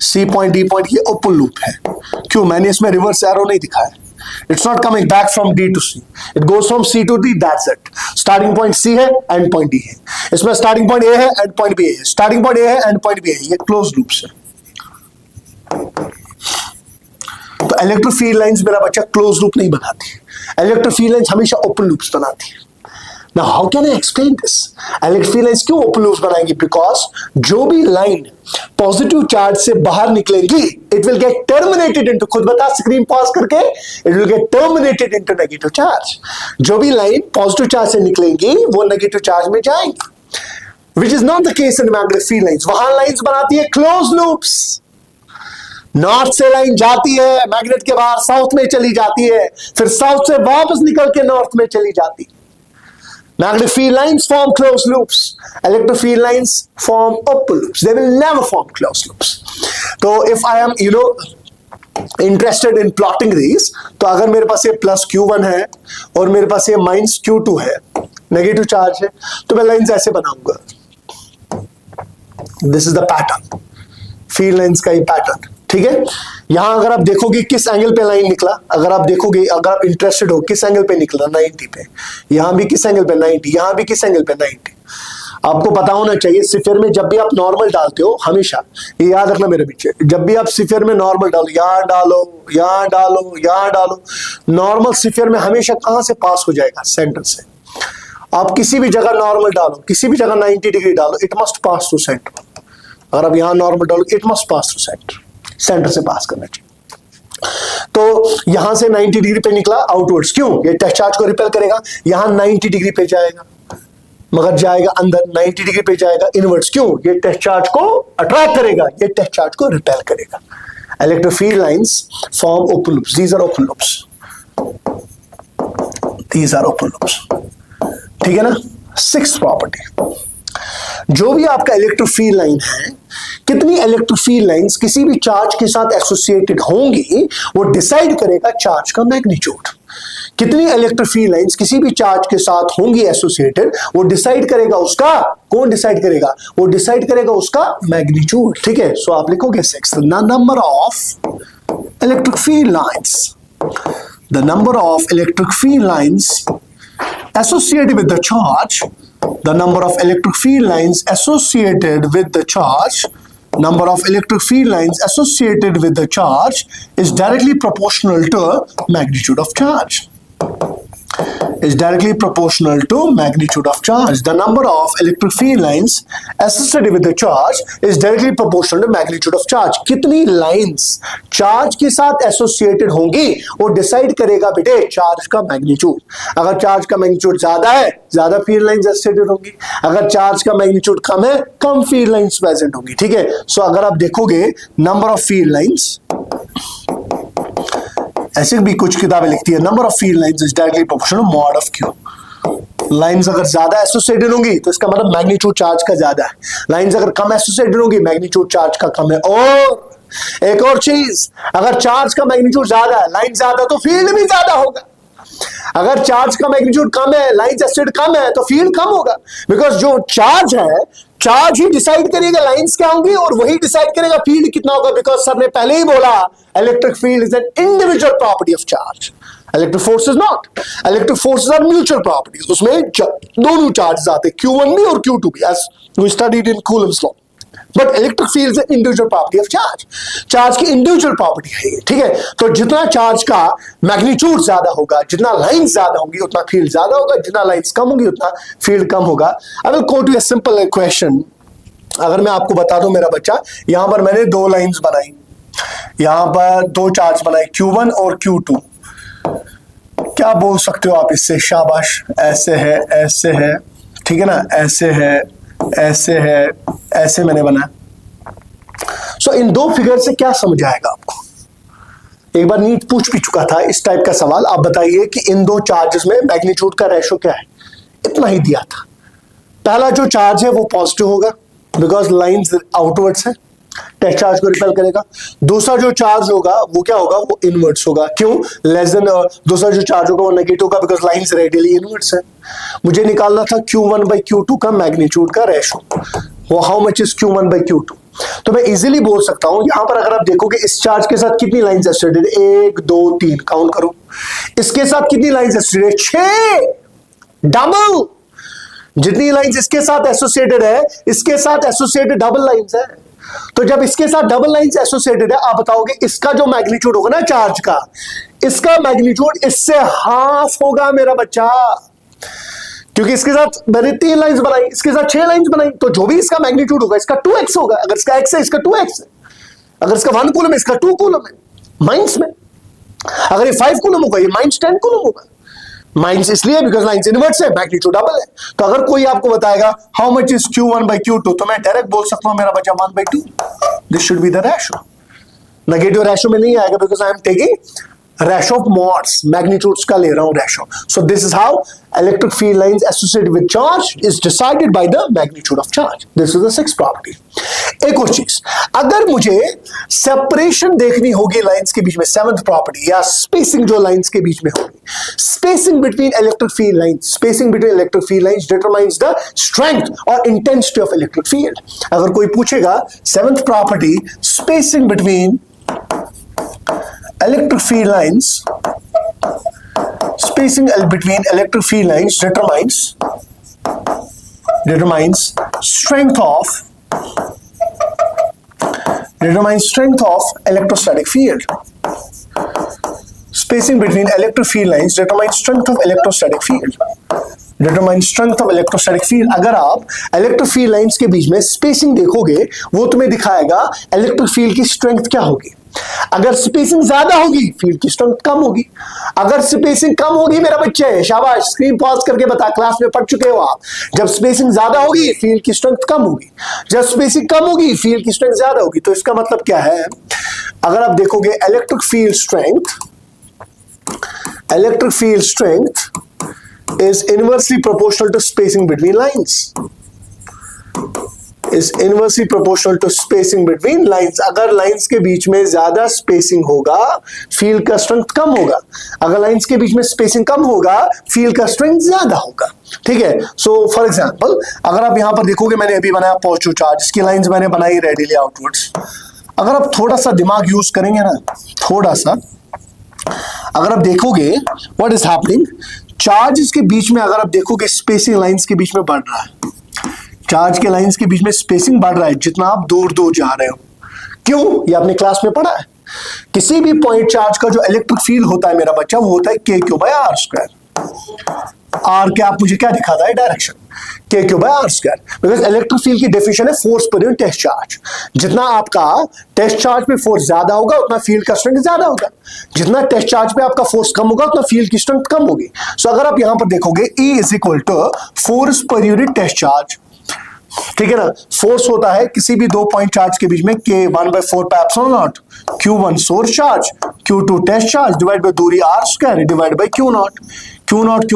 S1: C point, D point, ये ओपन लूप है। क्यों? मैंने इसमें रिवर्स एरो नहीं दिखाया। It's not coming back from D to C. It goes from C to D. That's it. Starting point C है, end point D है। इसमें starting point A है, end point B है। Starting point A है, end point B है। ये closed loops है। तो इलेक्ट्रिक फील्ड लाइंस मेरा बच्चा क्लोज लूप नहीं बनाती है। इलेक्ट्रिक फील्ड लाइंस हमेशा ओपन लूप्स बनाती है। Now how can I explain this? Electric field lines क्यों ओपन लूप्स बनाएंगी? बिकॉज जो भी लाइन पॉजिटिव चार्ज से बाहर निकलेंगी, it will get terminated into, खुद बता स्क्रीन पॉज करके, it will get terminated into negative charge. जो भी लाइन पॉजिटिव चार्ज से निकलेंगी वो नेगेटिव चार्ज में जाएंगी, विच is not the case in magnetic field lines. वहां लाइंस बनाती है क्लोज लूप्स। नॉर्थ से लाइन जाती है मैग्नेट के बाहर, साउथ में चली जाती है, फिर साउथ से वापस निकल के नॉर्थ में चली जाती है। Magnetic field lines form closed loops. Electric field lines form open loops. They will never form closed loops. So if I am, interested in plotting these, तो अगर मेरे पास ये प्लस Q1 है और मेरे पास ये माइनस Q2 है, नेगेटिव चार्ज है, तो मैं लाइन्स ऐसे बनाऊंगा। This is the pattern, field lines का ही पैटर्न, ठीक है। यहां अगर आप देखोगे किस एंगल पे लाइन निकला, अगर आप देखोगे, अगर आप इंटरेस्टेड हो किस एंगल पे निकला, 90 पे, यहां भी किस एंगल पे 90, यहां भी किस एंगल पे 90। आपको पता होना चाहिए सिफियर में जब भी आप नॉर्मल डालते हो, हमेशा ये याद रखना मेरे पीछे, जब भी आप सिफियर में नॉर्मल डालो, यहां डालो, यहां डालो, यहां डालो, नॉर्मल सिफियर में हमेशा कहां से पास हो जाएगा? सेंटर से। आप किसी भी जगह नॉर्मल डालो, किसी भी जगह 90 डिग्री डालो, it must pass through centre. अगर आप यहां नॉर्मल डालो, it must pass through centre, centre से पास करना चाहिए। तो यहां से 90 डिग्री पे निकला आउटवर्ड्स, क्यों? ये टेस्ट चार्ज को रिपेल करेगा, यहां 90 डिग्री पे जाएगा, मगर जाएगा अंदर, 90 डिग्री पे जाएगा इनवर्ड्स, क्यों? ये टेस्ट चार्ज को अट्रैक्ट करेगा, ये टेस्ट चार्ज को रिपेल करेगा। Electric field lines form open loops, these are open loops, these are open loops, ठीक है ना। सिक्स्थ प्रॉपर्टी, जो भी आपका इलेक्ट्रिक फील्ड लाइन है, कितनी इलेक्ट्रिक फील्ड लाइंस किसी भी चार्ज के साथ एसोसिएटेड होंगी, वो डिसाइड करेगा चार्ज का मैग्नीट्यूड। कितनी इलेक्ट्रिक फील्ड लाइंस किसी भी चार्ज के साथ होंगी एसोसिएटेड, वो डिसाइड करेगा उसका, कौन डिसाइड करेगा? वो डिसाइड करेगा उसका मैग्नीट्यूड, ठीक है। सो आप लिखोगे 6, the number of electric field lines. The number of electric field lines associated with the charge, the number of electric field lines associated with the charge, number of electric field lines associated with the charge is directly proportional to magnitude of charge. Is directly proportional to magnitude of charge. The number of electric field lines associated with the charge is directly proportional to magnitude of charge. कितनी lines charge के साथ associated होंगी वो decide करेगा बेटे charge का magnitude. अगर charge का मैग्नीट्यूड ज्यादा है ज्यादा फील्ड लाइंस एसोसिएटेड होंगी, अगर चार्ज का मैग्नीट्यूड कम है कम फील्ड लाइंस प्रेजेंट होंगी. ठीक है, सो अगर आप देखोगे नंबर ऑफ फील्ड लाइंस, ऐसे भी कुछ किताबें लिखती है number of field lines is directly proportional mod of Q. Lines अगर ज्यादा एसोसिएटेड होंगी तो इसका मतलब मैग्नीट्यूड चार्ज का ज्यादा है, लाइंस अगर कम एसोसिएटेड होंगी मैग्नीट्यूड चार्ज का कम है. और एक और चीज, अगर चार्ज का मैग्नीट्यूड ज्यादा है लाइन ज्यादा तो फील्ड भी ज्यादा होगा. अगर चार्ज का मैग्नीट्यूड कम है लाइन एसोसिएटेड कम है तो फील्ड कम होगा. बिकॉज जो चार्ज है चार्ज ही डिसाइड करेगा लाइंस क्या होंगी और वही डिसाइड करेगा फील्ड कितना होगा. बिकॉज सर ने पहले ही बोला electric field is an individual property of charge. Electric force is not. Electric forces are mutual properties. उसमें दोनों चार्जेस आते हैं Q1 भी और Q2 भी, as we studied in Coulomb's law. But electric field is individual property of charge. Charge की individual property है ये. ठीक है, तो जितना चार्ज का मैग्नीट्यूड ज्यादा होगा, जितना लाइन ज्यादा होंगी उतना फील्ड ज्यादा होगा, जितना लाइंस कम होंगी उतना फील्ड कम होगा. I will go to a simple question. अगर मैं आपको बता दूं मेरा बच्चा, यहां पर मैंने दो लाइंस बनाई, यहां पर दो चार्ज बनाए Q1 और Q2. क्या बोल सकते हो आप इससे? शाबाश, ऐसे है ऐसे है, ठीक है ना, ऐसे है ऐसे है ऐसे मैंने बनाया. सो इन दो फिगर से क्या समझ आएगा आपको? एक बार नीट पूछ भी चुका था इस टाइप का सवाल. आप बताइए कि इन दो चार्जेस में मैग्नीट्यूड का रेशो क्या है. इतना ही दिया था. पहला जो चार्ज है वो पॉजिटिव होगा बिकॉज लाइंस आउटवर्ड्स है, टेस्ट चार्ज को रिपेल करेगा. दूसरा जो चार्ज होगा वो क्या होगा? वो इनवर्ड्स होगा. क्यों? Less than. दूसरा जो चार्ज होगा वो नेगेटिव होगा बिकॉज लाइंस रेडियली इनवर्ड्स है. मुझे निकालना था Q1 by Q2 का मैग्नीट्यूड का रेशो. वो how much is Q1 by Q2. तो मैं इजीली बोल सकता हूं यहां पर अगर आप देखोगे इस चार्ज के साथ कितनी लाइंस एसोसिएटेड, 1 2 3 काउंट करो. इसके साथ कितनी लाइंस एसोसिएटेड? 6. डबल. जितनी लाइंस इसके साथ एसोसिएटेड है इसके साथ एसोसिएटेड डबल लाइंस है. तो जब इसके साथ डबल लाइंस एसोसिएटेड है आप बताओगे इसका जो मैग्नीट्यूड होगा ना चार्ज का, इसका मैग्नीट्यूड इससे हाफ होगा मेरा बच्चा. क्योंकि इसके साथ मैंने 3 लाइंस बनाई, इसके साथ 6 लाइंस बनाई, तो जो भी इसका मैग्नीट्यूड होगा इसका 2x होगा. अगर इसका x है इसका 2x है. अगर इसका 1 कूलम है इसका 2 कूलम है माइनस में. अगर ये 5 कूलम होगा ये -10 कूलम होगा. माइनस इसलिए बिकॉज लाइंस इनवर्स है, मैग्नीट्यूड डबल है. तो अगर कोई आपको बताएगा how much is Q1 by Q2 तो मैं डायरेक्ट बोल सकता हूं मेरा बच्चा 1/2. This should be the ratio. Negative ratio में नहीं आएगा because I am taking ratio of mods, magnitudes का ले रहा हूं ratio. So this is how electric field lines associated with charge is decided by the magnitude of charge. This is the 6th property. एक और चीज, अगर मुझे separation देखनी होगी लाइंस के बीच में, 7th प्रॉपर्टी, या स्पेसिंग जो लाइंस के बीच में होगी, spacing between electric field lines, spacing between electric field lines determines the strength और इंटेंसिटी ऑफ इलेक्ट्रिक फील्ड. अगर कोई पूछेगा 7th property, spacing between electric field lines, spacing between electric field lines determines strength of electrostatic field. Spacing between electric field lines determines strength of electrostatic field. Determines strength of electrostatic field. अगर आप electric field lines के बीच में spacing देखोगे वो तुम्हें दिखाएगा electric field की strength क्या होगी. अगर स्पेसिंग ज्यादा होगी फील्ड की स्ट्रेंथ कम होगी. अगर स्पेसिंग कम होगी मेरा बच्चे, शाबाश, स्क्रीन पॉज करके बता, क्लास में पढ़ चुके हो आप. जब स्पेसिंग ज्यादा होगी फील्ड की स्ट्रेंथ कम होगी, जब स्पेसिंग कम होगी फील्ड की स्ट्रेंथ ज्यादा होगी. तो इसका मतलब क्या है? अगर आप देखोगे electric field strength is inversely proportional to spacing between lines. Is inversely proportional to spacing between lines. अगर लाइंस के बीच में ज्यादा स्पेसिंग होगा फील्ड का स्ट्रेंथ कम होगा. अगर लाइंस के बीच में स्पेसिंग कम होगा फील्ड का स्ट्रेंथ ज्यादा होगा. ठीक है. सो फॉर एग्जांपल अगर आप यहां पर देखोगे मैंने अभी बनाया पॉजिटिव चार्ज, इसकी लाइंस मैंने बनाई रेडियली आउटवर्ड्स. अगर आप थोड़ा सा दिमाग यूज करेंगे ना, थोड़ा सा, अगर आप देखोगे व्हाट इज हैपनिंग, चार्जेस के बीच में अगर आप देखोगे स्पेसिंग लाइंस के बीच में बढ़ रहा है, चार्ज के लाइंस के बीच में स्पेसिंग बढ़ रहा है जितना आप दूर दूर जा रहे हो। क्यों? ये आपने क्लास में पढ़ा है। किसी भी पॉइंट चार्ज का जो इलेक्ट्रिक फील्ड होता है मेरा बच्चा, वो होता है के Q by are square. R क्या आप मुझे क्या दिखाता है? Direction. K Q by are square, because electric field की डेफिनेशन है force per unit test charge. जितना आपका टेस्ट चार्ज पे फोर्स ज्यादा होगा उतना फील्ड का स्ट्रेंथ ज्यादा होगा, जितना टेस्ट चार्ज पे आपका फोर्स कम होगा उतना फील्ड की स्ट्रेंथ कम होगी। सो अगर आप यहां पर देखोगे E is equal to force per unit test charge, ठीक है ना। फोर्स होता है किसी भी दो पॉइंट चार्ज के बीच में K 1/4 pi epsilon nought, Q1 source charge, Q2 test charge divide by दूरी R square divide by Q nought. Q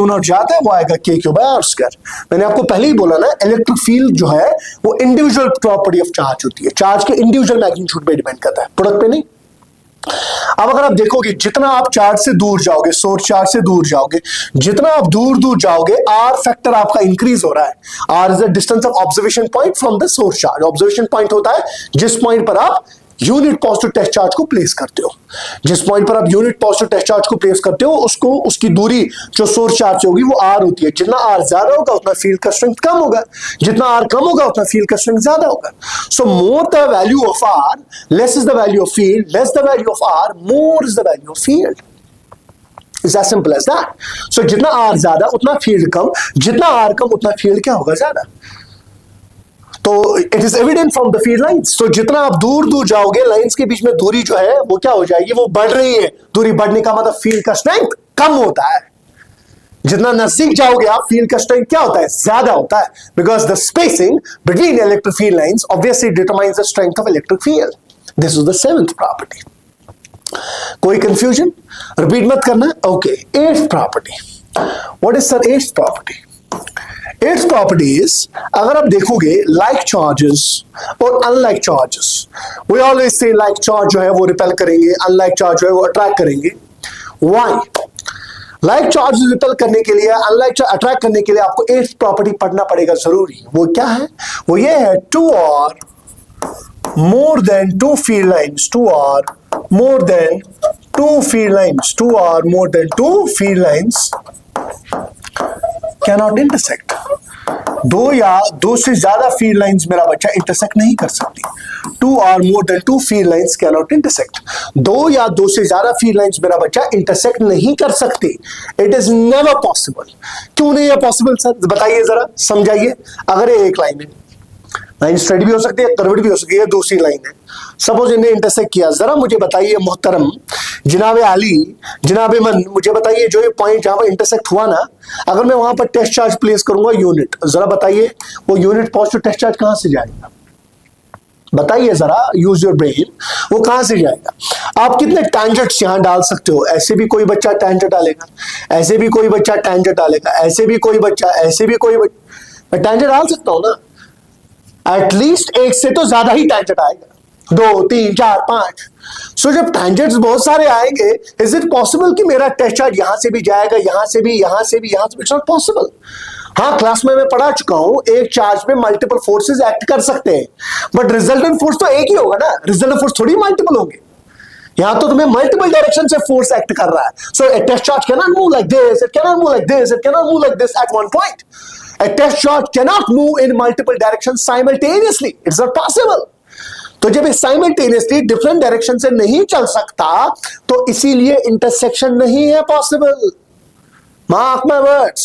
S1: nought जाता है वो आएगा K Q by R square. मैंने आपको पहले ही बोला ना, इलेक्ट्रिक फील्ड जो है वो इंडिविजुअल प्रॉपर्टी ऑफ चार्ज होती है, चार्ज के इंडिविजुअल मैग्नीट्यूड पे डिपेंड करता है, प्रोडक्ट पे नहीं। अब अगर आप देखोगे जितना आप चार्ज से दूर जाओगे, सोर्स चार्ज से दूर जाओगे, जितना आप दूर दूर जाओगे आर फैक्टर आपका इंक्रीज हो रहा है। R is the distance of observation point from the source charge. Observation point होता है जिस पॉइंट पर आप यूनिट पॉजिटिव टेस्ट चार्ज को प्लेस करते हो। जिस पॉइंट पर आप यूनिट पॉजिटिव टेस्ट चार्ज को प्लेस करते हो उसको, उसकी दूरी जो सोर्स चार्ज से होगी वो आर होती है। जितना आर ज्यादा होगा उतना फील्ड का स्ट्रेंथ कम होगा, जितना आर कम होगा उतना फील्ड का स्ट्रेंथ ज्यादा होगा। So more the value of R, less is the value of field, less the value of R, more is the value of field. It's as simple as that. So जितना R ज्यादा उतना field कम, जितना are कम उतना field क्या होगा? ज्यादा। तो it is evident from the field lines. तो जितना आप दूर दूर जाओगे लाइंस के बीच में दूरी जो है वो क्या हो जाएगी? वो बढ़ रही है। दूरी बढ़ने का मतलब फील्ड का स्ट्रेंथ कम होता है। जितना नजदीक जाओगे आप फील्ड का स्ट्रेंथ क्या होता है? ज्यादा होता है, because the spacing between electric field lines obviously determines the strength of electric field. This is the seventh property. कोई कंफ्यूजन? रिपीट मत करना। Okay, eighth property. What is sir eighth property? Eighth property is, अगर आप देखोगे like charges और unlike charges, we always say like charge जो है वो रिपेल करेंगे, अनलाइक चार्ज जो है वो अट्रैक्ट करेंगे। व्हाई? लाइक चार्ज रिपेल करने के लिए, अनलाइक चार्ज अट्रैक्ट करने के लिए आपको एट्थ प्रॉपर्टी पढ़ना पड़ेगा जरूरी। वो क्या है? वो ये है, टू और more than two field lines, two or more than two field lines, two or more than two field lines cannot intersect. दो या दो से ज्यादा फील्ड लाइंस मेरा बच्चा इंटरसेक्ट नहीं कर सकती। टू और more than two field lines cannot intersect. दो या दो से ज्यादा फील्ड लाइंस मेरा बच्चा इंटरसेक्ट नहीं कर सकती। It is never possible. क्यों नहीं है पॉसिबल सर? बताइए जरा, समझाइए। अगर ये एक लाइन है, लाइन स्ट्रेट भी हो सकती है, कर्व्ड भी हो सकती है, दूसरी लाइन है, सपोज इन्हें इंटरसेक्ट किया, जरा मुझे बताइए मोहतरम जनाबे आली, जनाबे मन, मुझे बताइए जो ये पॉइंट जहां पर इंटरसेक्ट हुआ ना, अगर मैं वहां पर टेस्ट चार्ज प्लेस करूंगा यूनिट, जरा बताइए वो यूनिट पॉजिटिव टेस्ट चार्ज कहां से जाएगा? बताइए जरा, यूज योर ब्रेन, वो कहां से जाएगा? आप कितने टैंजेंट्स यहां डाल सकते हो? ऐसे भी कोई बच्चा टैंजेंट डालेगा, ऐसे भी कोई बच्चा टैंजेंट डालेगा, ऐसे भी कोई बच्चा, ऐसे भी कोई बच्चा, मैं टैंजेंट डाल सकता हूं ना? एटलीस्ट एक से तो ज्यादा ही टैंजेंट आएगा, 2 3 4 5। सो जब टैंजेंट्स बहुत सारे आएंगे, इज इट पॉसिबल कि मेरा टेस्ट चार्ज यहां से भी जाएगा, यहां से भी, यहां से भी, यहां से भी? It's not possible. हाँ, क्लास में मैं पढ़ा चुका हूं, एक चार्ज पे मल्टीपल फोर्सेस एक्ट कर सकते हैं, बट रिजल्टेंट फोर्स तो एक ही होगा ना, रिजल्टेंट फोर्स थोड़ी मल्टीपल होंगे। यहां तो तुम्हें मल्टीपल डायरेक्शन से फोर्स एक्ट कर रहा है। So a test charge can not move like this, it can not move like this, it can not move like this at one point. A test charge cannot move in multiple directions simultaneously. It's not possible. तो जब simultaneously different direction से नहीं चल सकता, तो इसीलिए intersection नहीं है possible. Mark my words.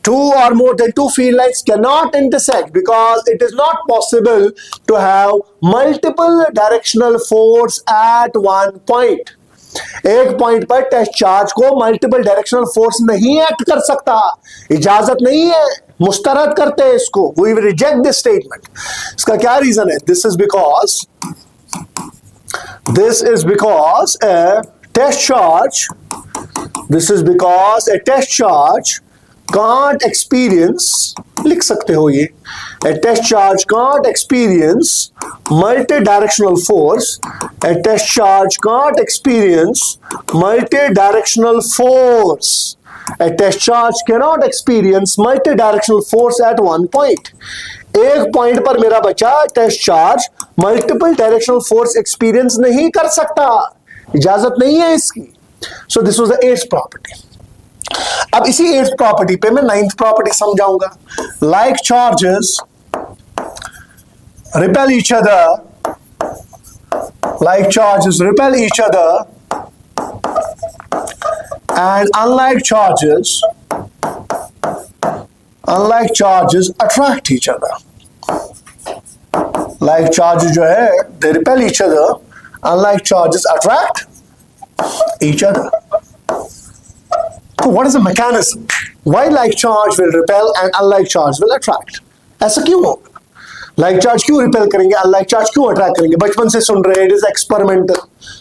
S1: Two or more than two field lines cannot intersect because it is not possible to have multiple directional force at one point. एक पॉइंट पर टेस्ट चार्ज को मल्टीपल डायरेक्शनल फोर्स नहीं act कर सकता, इजाजत नहीं है, मुस्तरद करते हैं इसको। We reject this statement. इसका क्या रीजन है? This is because a test charge can't experience, लिख सकते हो ये, a test charge can't experience multi-directional force, a test charge can't experience multi-directional force A test charge cannot experience multi-directional force at one point. एक point पर मेरा बच्चा test charge multiple directional force experience नहीं कर सकता, इजाजत नहीं है इसकी. So this was the 8th property. अब इसी 8th प्रॉपर्टी पे मैं 9th प्रॉपर्टी समझाऊंगा. Like charges repel each other, like charges repel each other, and unlike charges attract each other. Like charges जो है they repel each other, unlike charges attract each other. So what is the mechanism? Why like charge will repel and unlike charge will attract? ऐसा क्यों होगा? Like charge क्यों repel करेंगे, unlike charge क्यों attract करेंगे? बचपन से सुन रहे हैं, it is experimental.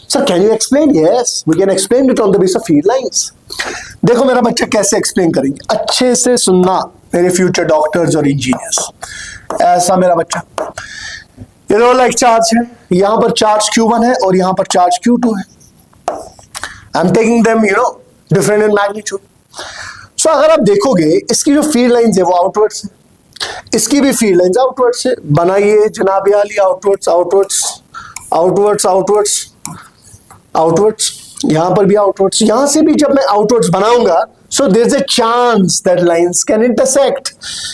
S1: Sir can you explain? Yes, we can explain it on the base of field lines. देखो मेरा बच्चा कैसे एक्सप्लेन करेंगे, अच्छे से सुनना मेरे फ्यूचर डॉक्टर्स और इंजीनियर्स. ऐसा मेरा बच्चा, ये दो लाइक चार्ज है, यहां पर चार्ज Q1 है और यहां पर चार्ज Q2 है. I am taking them different in magnitude. So अगर आप देखोगे इसकी जो फील्ड लाइंस है वो आउटवर्ड से, इसकी भी फील्ड लाइंस आउटवर्ड से. बनाइए जनाब आली, outwards outwards outwards outwards outwards, यहां पर भी आउटवर्ड्स. यहां से भी जब मैं आउटवर्ड्स बनाऊंगा so there is a chance that lines can intersect.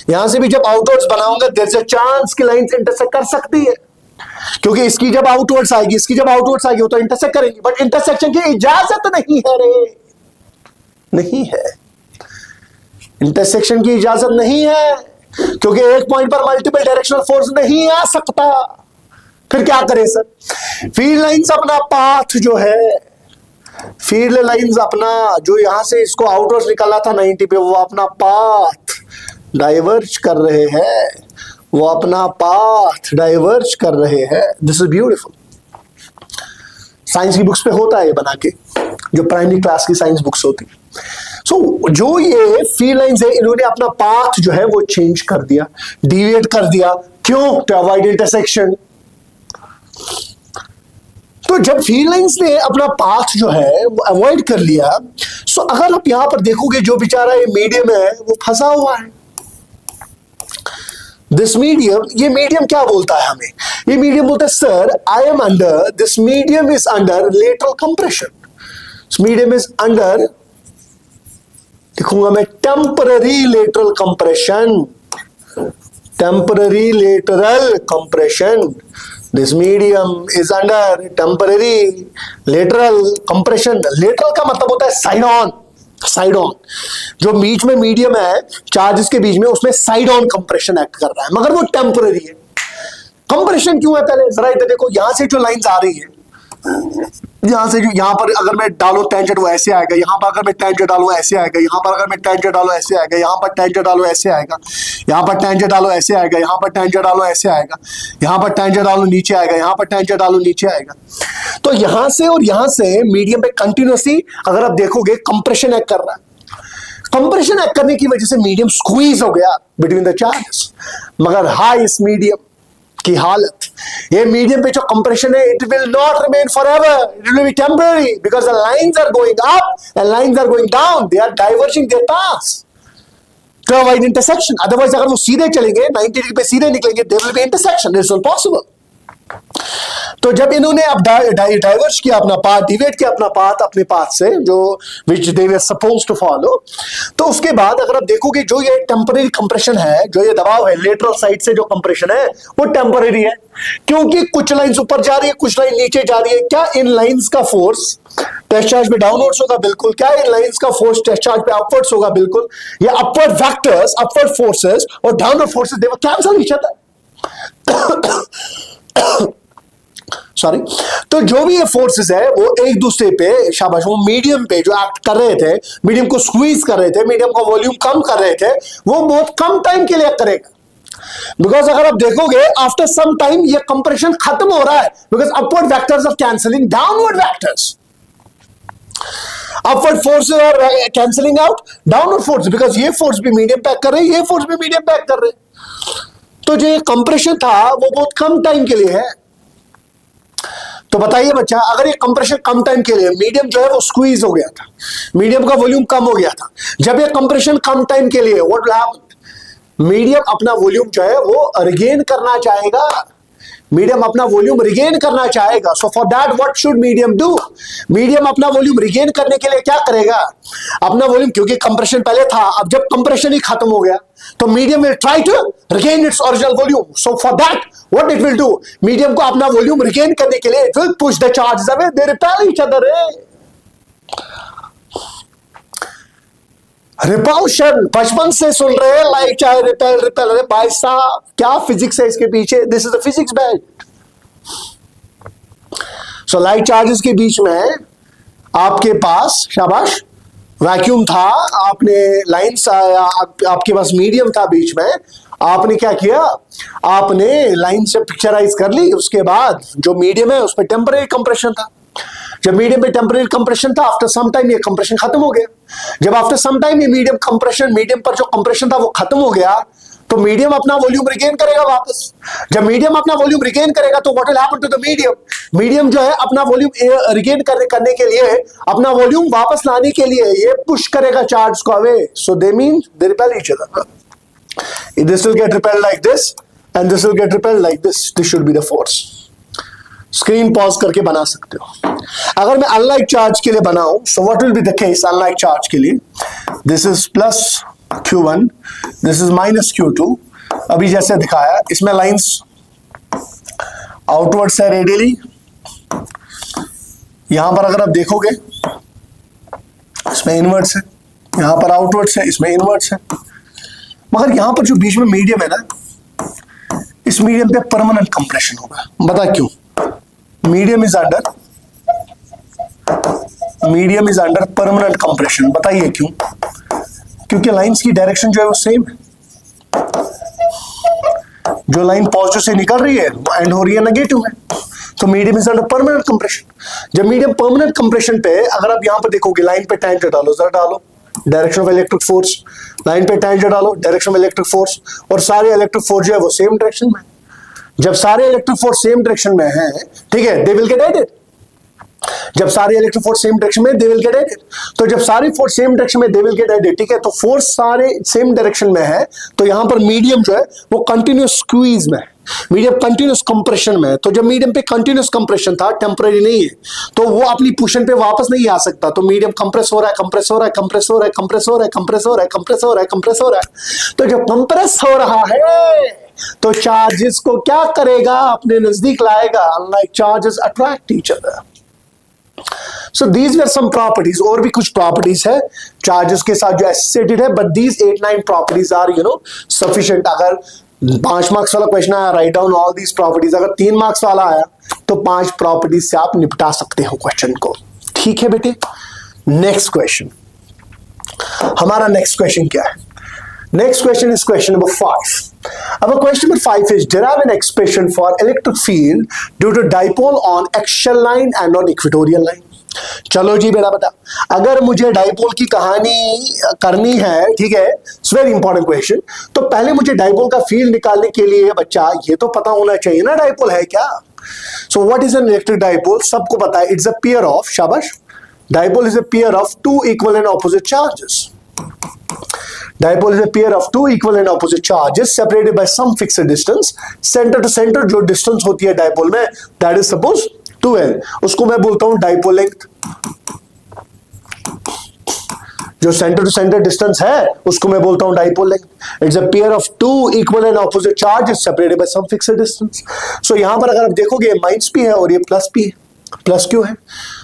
S1: यहां से भी जब आउटवर्ड्स बनाऊंगा देयर इज अ चांस कि लाइंस इंटरसेक्ट कर सकती है, क्योंकि इसकी जब आउटवर्ड्स आएगी, इसकी जब आउटवर्ड्स आएगी वो तो इंटरसेक्ट करेंगी, बट इंटरसेक्शन की इजाजत नहीं है रे, नहीं है. इंटरसेक्शन की इजाजत नहीं है, क्योंकि एक पॉइंट पर मल्टीपल डायरेक्शनल फोर्स नहीं आ सकता. फिर क्या करें सर? फील्ड लाइंस अपना पाथ जो है, फील्ड लाइंस अपना जो यहां से इसको आउटवर्ड्स निकलना था 90 पे, वो अपना पाथ डाइवर्ज कर रहे हैं, वो अपना पाथ डाइवर्ज कर रहे हैं. This is beautiful. साइंस की बुक्स पे होता है ये बना के, जो प्राइमरी क्लास की साइंस बुक्स होती. सो जो ये फील्ड लाइंस है, इन्होंने अपना पाथ जो है वो चेंज कर दिया, डिविएट कर दिया. क्यों? To avoid intersection. तो जब फील्ड लाइंस ने अपना पाथ जो है वो अवॉइड कर लिया, सो अगर आप यहां पर देखोगे जो बेचारा ये मीडियम है वो फंसा हुआ है. दिस मीडियम, ये मीडियम क्या बोलता है हमें? ये मीडियम बोलता है sir I am under, this medium is under lateral compression. Medium is under, लिखूंगा मैं temporary lateral compression, temporary lateral compression. This medium is under temporary lateral compression. Lateral का मतलब होता है साइड ऑन, साइड ऑन. जो बीच में medium है charges के बीच में, उसमें साइड ऑन कंप्रेशन एक्ट कर रहा है, मगर वो टेम्पररी है. कंप्रेशन क्यों है? पहले जरा इधर देखो, यहां से जो लाइंस आ रही है, यहां से जो, यहां पर अगर मैं डालो टेंजेंट वो ऐसे आएगा, यहां पर अगर मैं टेंजेंट डालू ऐसे आएगा, यहां पर अगर मैं टेंजेंट डालू ऐसे आएगा, यहां पर टेंजेंट डालू ऐसे आएगा, यहां पर टेंजेंट डालो ऐसे आएगा, यहां पर टेंजेंट डालो ऐसे आएगा, यहां पर टेंजेंट डालो नीचे आएगा, यहां पर टेंजेंट डालो नीचे आएगा. तो यहां से और यहां से मीडियम पे कंटिन्यूसली अगर आप देखोगे कंप्रेशन एक्ट कर रहा है. कंप्रेशन एक्ट करने की वजह से मीडियम स्क्वीज हो गया बिटवीन द चार्जेस. मगर हाई इस मीडियम की हालत, ये मीडियम पे जो कंप्रेशन है, it will not remain forever, it will be temporary, because the lines are going up and lines are going down, they are diverging their paths to avoid intersection. Otherwise अगर वो सीधे चलेंगे 90 degree पे सीधे निकलेंगे, there will be intersection. It's not possible. तो जब इन्होंने अब डाइवर्ज किया अपना पाथ, डिविएट किया अपना पाथ अपने पाथ से, जो विच दे वर सपोज्ड टू फॉलो, तो उसके बाद अगर आप देखोगे जो ये टेम्पररी कंप्रेशन है, जो ये दबाव है लेटरल साइड से जो कंप्रेशन है वो टेम्पररी है, क्योंकि कुछ लाइंस ऊपर जा रही है, कुछ लाइन नीचे जा रही है. क्या इन लाइंस का फोर्स टेस्ट चार्ज पे डाउनवर्ड्स होगा? बिल्कुल. क्या इन लाइंस का फोर्स टेस्ट चार्ज पे अपवर्ड्स होगा? बिल्कुल. ये अपवर्ड वेक्टर्स, अपवर्ड फोर्सेस और downward forces, they will cancel each other. Sorry. तो जो भी ये फोर्सेस है वो एक दूसरे पे, शाबाश, वो मीडियम पे जो एक्ट कर रहे थे, मीडियम को स्क्वीज कर रहे थे, मीडियम का वॉल्यूम कम कर रहे थे, वो बहुत कम टाइम के लिए करेगा. बिकॉज अगर आप देखोगे आफ्टर सम टाइम ये कंप्रेशन खत्म हो रहा है, because upward vectors are cancelling downward vectors. Upward forces are cancelling out downward force, because ये फोर्स भी मीडियम पैक कर रहे हैं, ये फोर्स भी मीडियम पैक कर रहे हैं. तो जो ये कंप्रेशन था वो बहुत कम टाइम के लिए है. तो बताइए बच्चा, अगर ये कंप्रेशन कम टाइम के लिए, मीडियम जो है वो स्क्वीज हो गया था, मीडियम का वॉल्यूम कम हो गया था, जब ये कंप्रेशन कम टाइम के लिए, व्हाट विल हैपन, मीडियम अपना वॉल्यूम जो है वो रिगेन करना चाहेगा, मीडियम अपना वॉल्यूम रिगेन करना चाहेगा। सो for that what should medium do, medium अपना वॉल्यूम रिगेन करने के लिए क्या करेगा, अपना वॉल्यूम, क्योंकि कंप्रेशन पहले था, अब जब कंप्रेशन ही खत्म हो गया तो medium will try to regain its original volume. So for that what it will do, medium को अपना वॉल्यूम रिगेन करने के लिए it will push the charges away, they repel each other. Repulsion बचपन से सुन रहे हैं, लाइक चाहे रिपेल रिपेल, अरे भाई साहब क्या फिजिक्स है इसके पीछे, this is the physics batch. So light charges के बीच में आपके पास, शाबाश, वैक्यूम था, आपने लाइंस, आपके पास मीडियम था बीच में, आपने क्या किया, आपने लाइन से पिक्चराइज कर ली, उसके बाद जो मीडियम है उस पर टेम्परेरी कंप्रेशन था, जब मीडियम पे टेम्परेरी कंप्रेशन था, आफ्टर सम टाइम ये कंप्रेशन खत्म हो गया, जब आफ्टर सम टाइम ये मीडियम कंप्रेशन, मीडियम पर जो कंप्रेशन था वो खत्म हो गया, तो मीडियम अपना वॉल्यूम रिगेन करेगा वापस। जब मीडियम अपना वॉल्यूम रिगेन करेगा तो what will happen to the medium, medium जो है अपना वॉल्यूम रिगेन करने के लिए, अपना वॉल्यूम वापस लाने के लिए ये पुश करेगा चार्ज को away, so they mean they repel each other, this will get repelled like this and this will get repelled like this, this should be the force. Screen pause करके बना सकते हो। अगर मैं अनलाइक चार्ज के लिए बनाऊं, so what will be the case unlike charge के लिए, this is plus Q1, this is minus Q2, अभी जैसे दिखाया, इसमें लाइंस आउटवर्ड से रेडियली, यहां पर अगर आप देखोगे इसमें इनवर्ड से, यहां पर आउटवर्ड से, इसमें इनवर्ड से, मगर यहां पर जो बीच में मीडियम है ना, इस मीडियम पे परमानेंट कंप्रेशन होगा। बता क्यों, medium is under permanent compression, बताइए क्यों, क्योंकि लाइंस की डायरेक्शन जो है वो सेम है, जो लाइन पॉजिटिव से निकल रही है वो एंड हो रही है नेगेटिव है, तो medium is under permanent compression. जब मीडियम परमानेंट कंप्रेशन पे, अगर आप यहां पर देखोगे, लाइन पे टेंजेंट डालो, जरा डालो, direction of electric force, line पे टेंजेंट डालो, डायरेक्शन ऑफ इलेक्ट्रिक फोर्स, और सारे इलेक्ट्रिक फोर्स जो है वो सेम डायरेक्शन में। जब सारे इलेक्ट्रिक फोर्स सेम डायरेक्शन में है, ठीक है, दे विल गेट एडेड, जब सारे इलेक्ट्रिक फोर्स सेम डायरेक्शन में, दे विल गेट एडेड, तो जब सारी फोर्स सेम डायरेक्शन में, दे विल गेट एडेड, ठीक है, तो फोर्स सारे सेम डायरेक्शन में है, तो यहां पर मीडियम जो है वो कंटिन्यूस स्क्वीज में है, मीडियम कंटिन्यूस कंप्रेशन में है। तो जब मीडियम पे कंटिन्यूस कंप्रेशन था, टेम्परेरी नहीं है, तो वो अपनी पोजीशन पे वापस नहीं आ सकता, तो मीडियम कंप्रेस हो रहा है, कंप्रेस हो रहा है, कंप्रेस हो रहा है, कंप्रेस हो रहा है, कंप्रेस हो रहा है, कंप्रेस हो रहा है, कंप्रेस हो रहा है, तो जब कंप्रेस हो रहा है तो चार्जेस को क्या करेगा, अपने नजदीक लाएगा, unlike charges attract each other. So these were some properties, और भी कुछ प्रॉपर्टीज है चार्जेस के साथ जो एसोसिएटेड है, but these 8-9 properties are sufficient. अगर 5 मार्क्स वाला क्वेश्चन आया, right down all these properties, अगर 3 मार्क्स वाला आया तो 5 प्रॉपर्टीज से आप निपटा सकते हो क्वेश्चन को, ठीक है बेटे। नेक्स्ट क्वेश्चन, हमारा नेक्स्ट क्वेश्चन क्या है, next question is question number 5. Our question number 5 is derive an expression for electric field due to dipole on axial line and on equatorial line. चलो जी बेटा बता, अगर मुझे डाइपोल की कहानी करनी है, ठीक है, इट्स वेरी इंपॉर्टेंट क्वेश्चन, तो पहले मुझे डाइपोल का फील्ड निकालने के लिए बच्चा ये तो पता होना चाहिए ना डाइपोल है क्या. So what is an electric dipole, सबको पता है, इट्स अ पेयर ऑफ, शाबाश, dipole is a pair of two equal and opposite charges. Dipole is a pair of two equal and opposite charges separated by some fixed distance. Center to center जो distance होती है dipole में, that is suppose 2L, उसको मैं बोलता हूँ dipole length. जो center to center distance है उसको मैं बोलता हूँ dipole length. It's a pair of two equal and opposite charges separated by some fixed distance. So यहाँ पर अगर आप देखोगे माइनस p है और ये प्लस p है, प्लस क्यू है.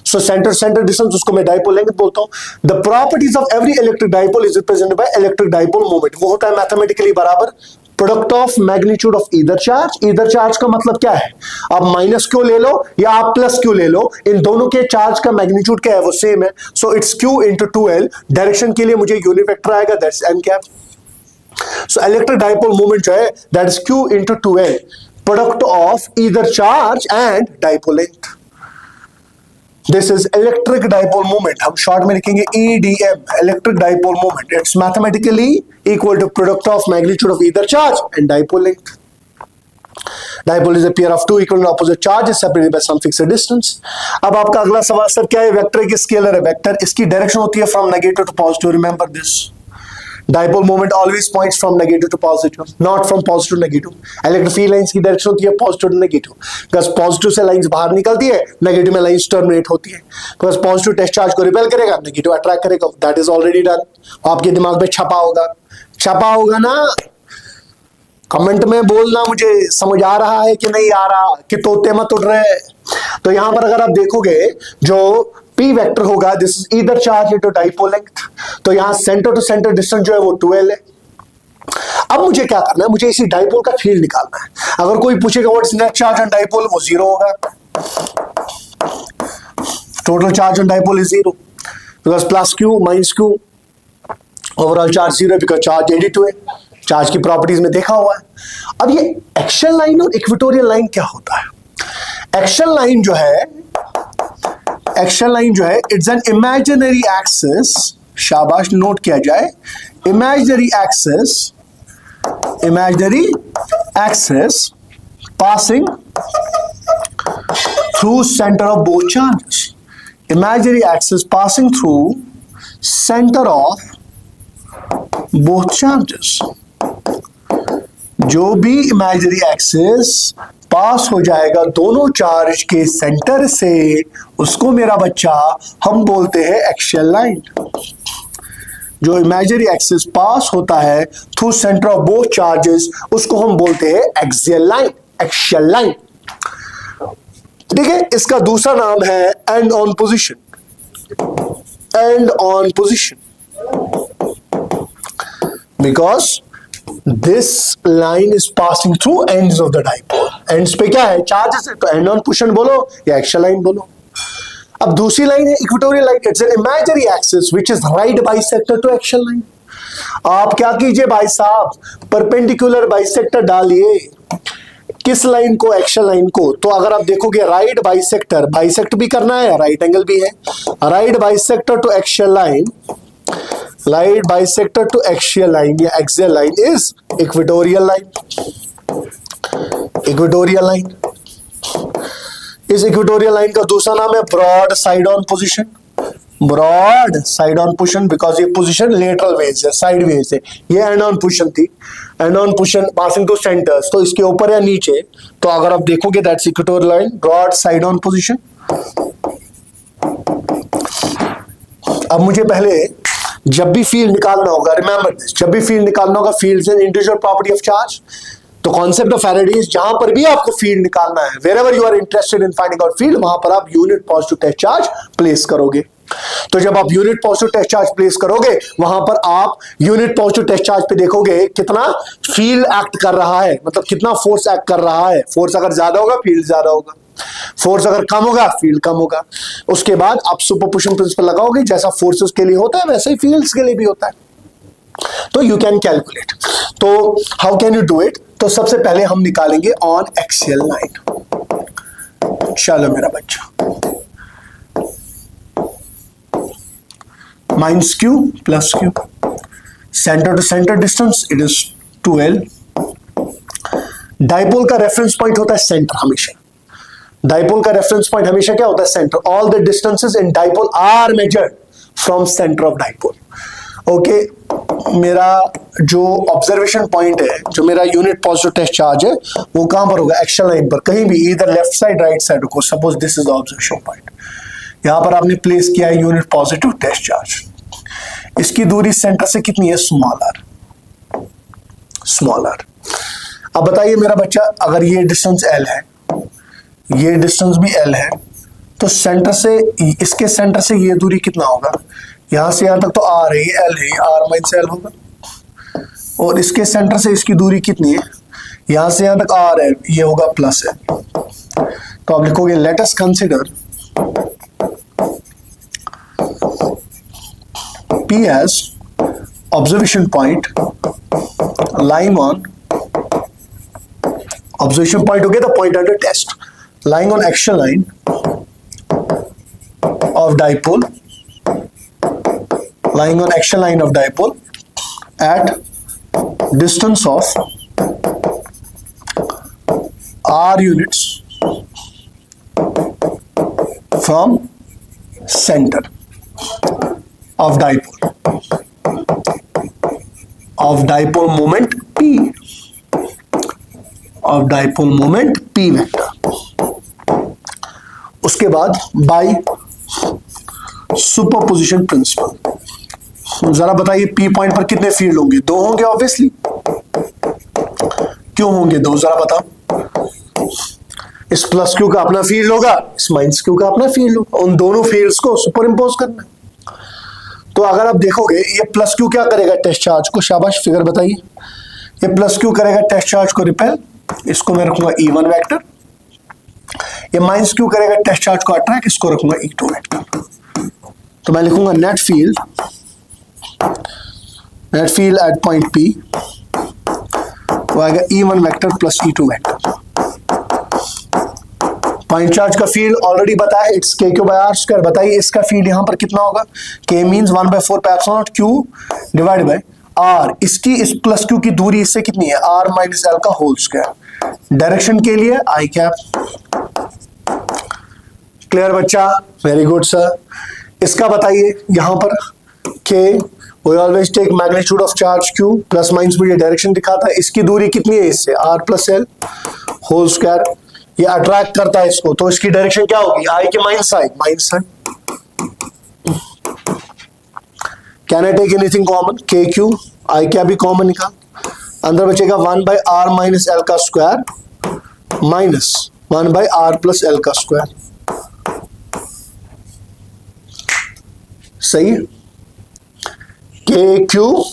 S1: सो सेंटर सेंटर डिस्टेंस उसको मैं डाइपोल लेंथ बोलता हूं. The properties of every electric dipole is represented by electric dipole moment. वो होता है मैथमेटिकली बराबर product of magnitude of either charge. Either charge का मतलब क्या है, आप माइनस क्यू ले लो या आप प्लस क्यू ले लो, इन दोनों के चार्ज का मैग्नीट्यूड क्या है, वो सेम है. So it's Q into 2L. Direction के लिए मुझे यूनिट वेक्टर आएगा, that's n cap. So electric dipole moment जो है that is Q into 2L, product of either charge and dipole length. This is electric dipole moment. हम short में लिखेंगे EDM, electric dipole moment. It's mathematically equal to product of magnitude of either charge and dipole length. Dipole is a pair of two equal and opposite charges separated by some fixed distance. अब आपका अगला सवाल, sir क्या है vector है कि scalar है? Vector, इसकी डायरेक्शन होती है from negative to positive. Remember this, dipole moment always points from negative to positive, not from positive to negative. Electric field lines की डायरेक्शन होती है positive to negative, because positive से lines बाहर निकलती है, नेगेटिव में लाइंस टर्मिनेट होती है। बिकॉज पॉजिटिव टेस्ट चार्ज को रिपेल करेगा, नेगेटिव अट्रैक्ट करेगा। दैट इज ऑलरेडी डन, आपके दिमाग में छपा होगा ना। कमेंट में बोलना मुझे समझ आ रहा है कि नहीं आ रहा, कि तोते मत उड़ रहे। तो यहां पर अगर आप देखोगे जो P वेक्टर होगा, this is either charge into dipole length, तो यहां सेंटर टू सेंटर डिस्टेंस जो है वो 12 है। अब मुझे क्या करना है, मुझे इसी डाइपोल का फील्ड निकालना है। अगर कोई पूछेगा what is net charge on dipole, वो 0 होगा। Total charge on dipole is 0 because plus Q minus Q, overall charge 0 because charge additive है, चार्ज की प्रॉपर्टीज में देखा हुआ है। अब ये एक्सियल लाइन और इक्वेटोरियल लाइन क्या होता है? एक्सियल लाइन जो है इट्स एन इमेजिनरी एक्सिस, शाबाश नोट किया जाए, imaginary axis passing through centre of both charges. Imaginary axis passing through centre of both charges. जो भी इमेजिनरी एक्सिस पास हो जाएगा दोनों चार्ज के सेंटर से, उसको मेरा बच्चा हम बोलते हैं एक्सियल लाइन। जो इमेजिनरी एक्सिस पास होता है through centre of both charges, उसको हम बोलते हैं एक्सियल लाइन, एक्सियल लाइन। ठीक है, इसका दूसरा नाम है and on position, and on position, because this line is passing through ends of the dipole। ends पे क्या है? चार्जेस है, तो एंड ऑन पोजीशन बोलो या एक्सियल लाइन बोलो। अब दूसरी लाइन है equatorial line, it's an imaginary axis which is right bisector to axial line. आप क्या कीजिए भाई साहब, परपेंडिकुलर बाइसेक्टर डालिए, किस लाइन को? एक्सियल लाइन को। तो अगर आप देखोगे राइट बाइसेक्टर, बाइसेक्ट भी करना है, राइट एंगल भी है, right bisector to axial line, right bisector to axial line या axial line is equatorial line। equatorial line, इस equatorial line का दूसरा नाम है broad side on position। broad side on position because ये position lateral ways है, sideways है। ये end on position थी, end on position passing to centers, तो इसके ऊपर या नीचे। तो अगर आप देखोगे that's equatorial line, broad side on position। अब मुझे पहले जब भी फील्ड निकालना होगा, रिमेंबर दिस, जब भी फील्ड निकालना होगा, field is an individual property of charge. तो कॉन्सेप्ट ऑफ फैराडेज, जहां पर भी आपको फील्ड निकालना है, wherever you are interested in finding out field, वहां पर आप unit positive test charge place करोगे। तो जब आप unit positive test charge place करोगे, वहां पर आप यूनिट पॉजिटिव टेस्ट चार्ज पे देखोगे कितना फील्ड एक्ट कर रहा है, मतलब कितना फोर्स एक्ट कर रहा है। फोर्स अगर ज्यादा होगा, फील्ड ज्यादा होगा, फोर्स अगर कम होगा, फील्ड कम होगा। उसके बाद आप सुपरपोजिशन प्रिंसिपल लगाओगे, जैसा फोर्सेस के लिए होता है वैसा ही फील्ड्स के लिए भी होता है। तो यू कैन कैलकुलेट। तो how can you do it? तो सबसे पहले हम निकालेंगे ऑन एक्सियल लाइन। चलो मेरा बच्चा, minus q plus q, centre to centre distance it is 2L। Dipole का रेफरेंस पॉइंट होता है सेंटर हमेशा। डाइपोल का रेफरेंस पॉइंट हमेशा क्या होता है? Centre. All the distances in dipole are measured from centre of dipole. Okay, मेरा जो ऑब्जर्वेशन पॉइंट है, जो मेरा यूनिट पॉजिटिव टेस्ट चार्ज है, वो कहां पर होगा? एक्सियल लाइन पर, कहीं भी, इधर लेफ्ट साइड राइट साइड को। Suppose this is the observation point, यहां पर आपने प्लेस किया है यूनिट पॉजिटिव टेस्ट चार्ज। इसकी दूरी सेंटर से कितनी है? Small r, small r. अब बताइए मेरा बच्चा, अगर ये डिस्टेंस L है, ये डिस्टेंस भी L है, तो सेंटर से, इसके सेंटर से ये दूरी कितना होगा? यहां से यहां तक तो R है, ये L है, R माइनस L होगा। और इसके सेंटर से इसकी दूरी कितनी है? यहां से यहां तक R है, ये होगा प्लस L। तो आप लिखोगे let us consider P as observation point lying on, observation point हो गया, the point under test, lying on axial line of dipole, lying on axial line of dipole at distance of r units from center of dipole moment p, of dipole moment p vector. उसके बाद bye superposition principle. जरा बताइए P point पर कितने field होंगे? 2 होंगे obviously. क्यों होंगे 2? जरा बताओ। इस प्लस क्यू का अपना फील्ड होगा, इस माइनस क्यू का अपना फील्ड होगा, उन दोनों फील्ड्स को सुपर इंपोज करना है। तो अगर आप देखोगे ये प्लस क्यू क्या करेगा टेस्ट चार्ज को, शाबाश फिगर बताइए, ये प्लस क्यू करेगा टेस्ट चार्ज को रिपेल, इसको मैं रखूंगा E1 वेक्टर। ये माइनस क्यू करेगा टेस्ट चार्ज को अट्रैक्ट, इसको रखूंगा E2 वेक्टर। तो मैं लिखूंगा net field at point P वो आएगा E1 vector plus E2 vector. Point charge का फील्ड ऑलरेडी बताया, इट्स के क्यू बाय आर स्क्वायर। बताइए इसका फील्ड यहां पर कितना होगा? के means 1/4 pi epsilon not Q divide by r. इसकी इस प्लस क्यू की दूरी इससे कितनी है? आर माइनस एल का होल स्क्वायर। डायरेक्शन के लिए आई कैप। क्लियर बच्चा? Very good sir. इसका बताइए यहां पर के we always take magnitude of charge q, plus minus मुझे डायरेक्शन दिखाता है। इसकी दूरी कितनी है इससे? R plus l whole square. ये अट्रैक्ट करता है इसको, तो इसकी डायरेक्शन क्या होगी? I k minus side, minus side. Can I take anything common? K Q I क्या भी कॉमन निकाल, अंदर बचेगा 1/r माइनस एल का square minus 1/r plus l का स्क्वायर। सही है? के क्यू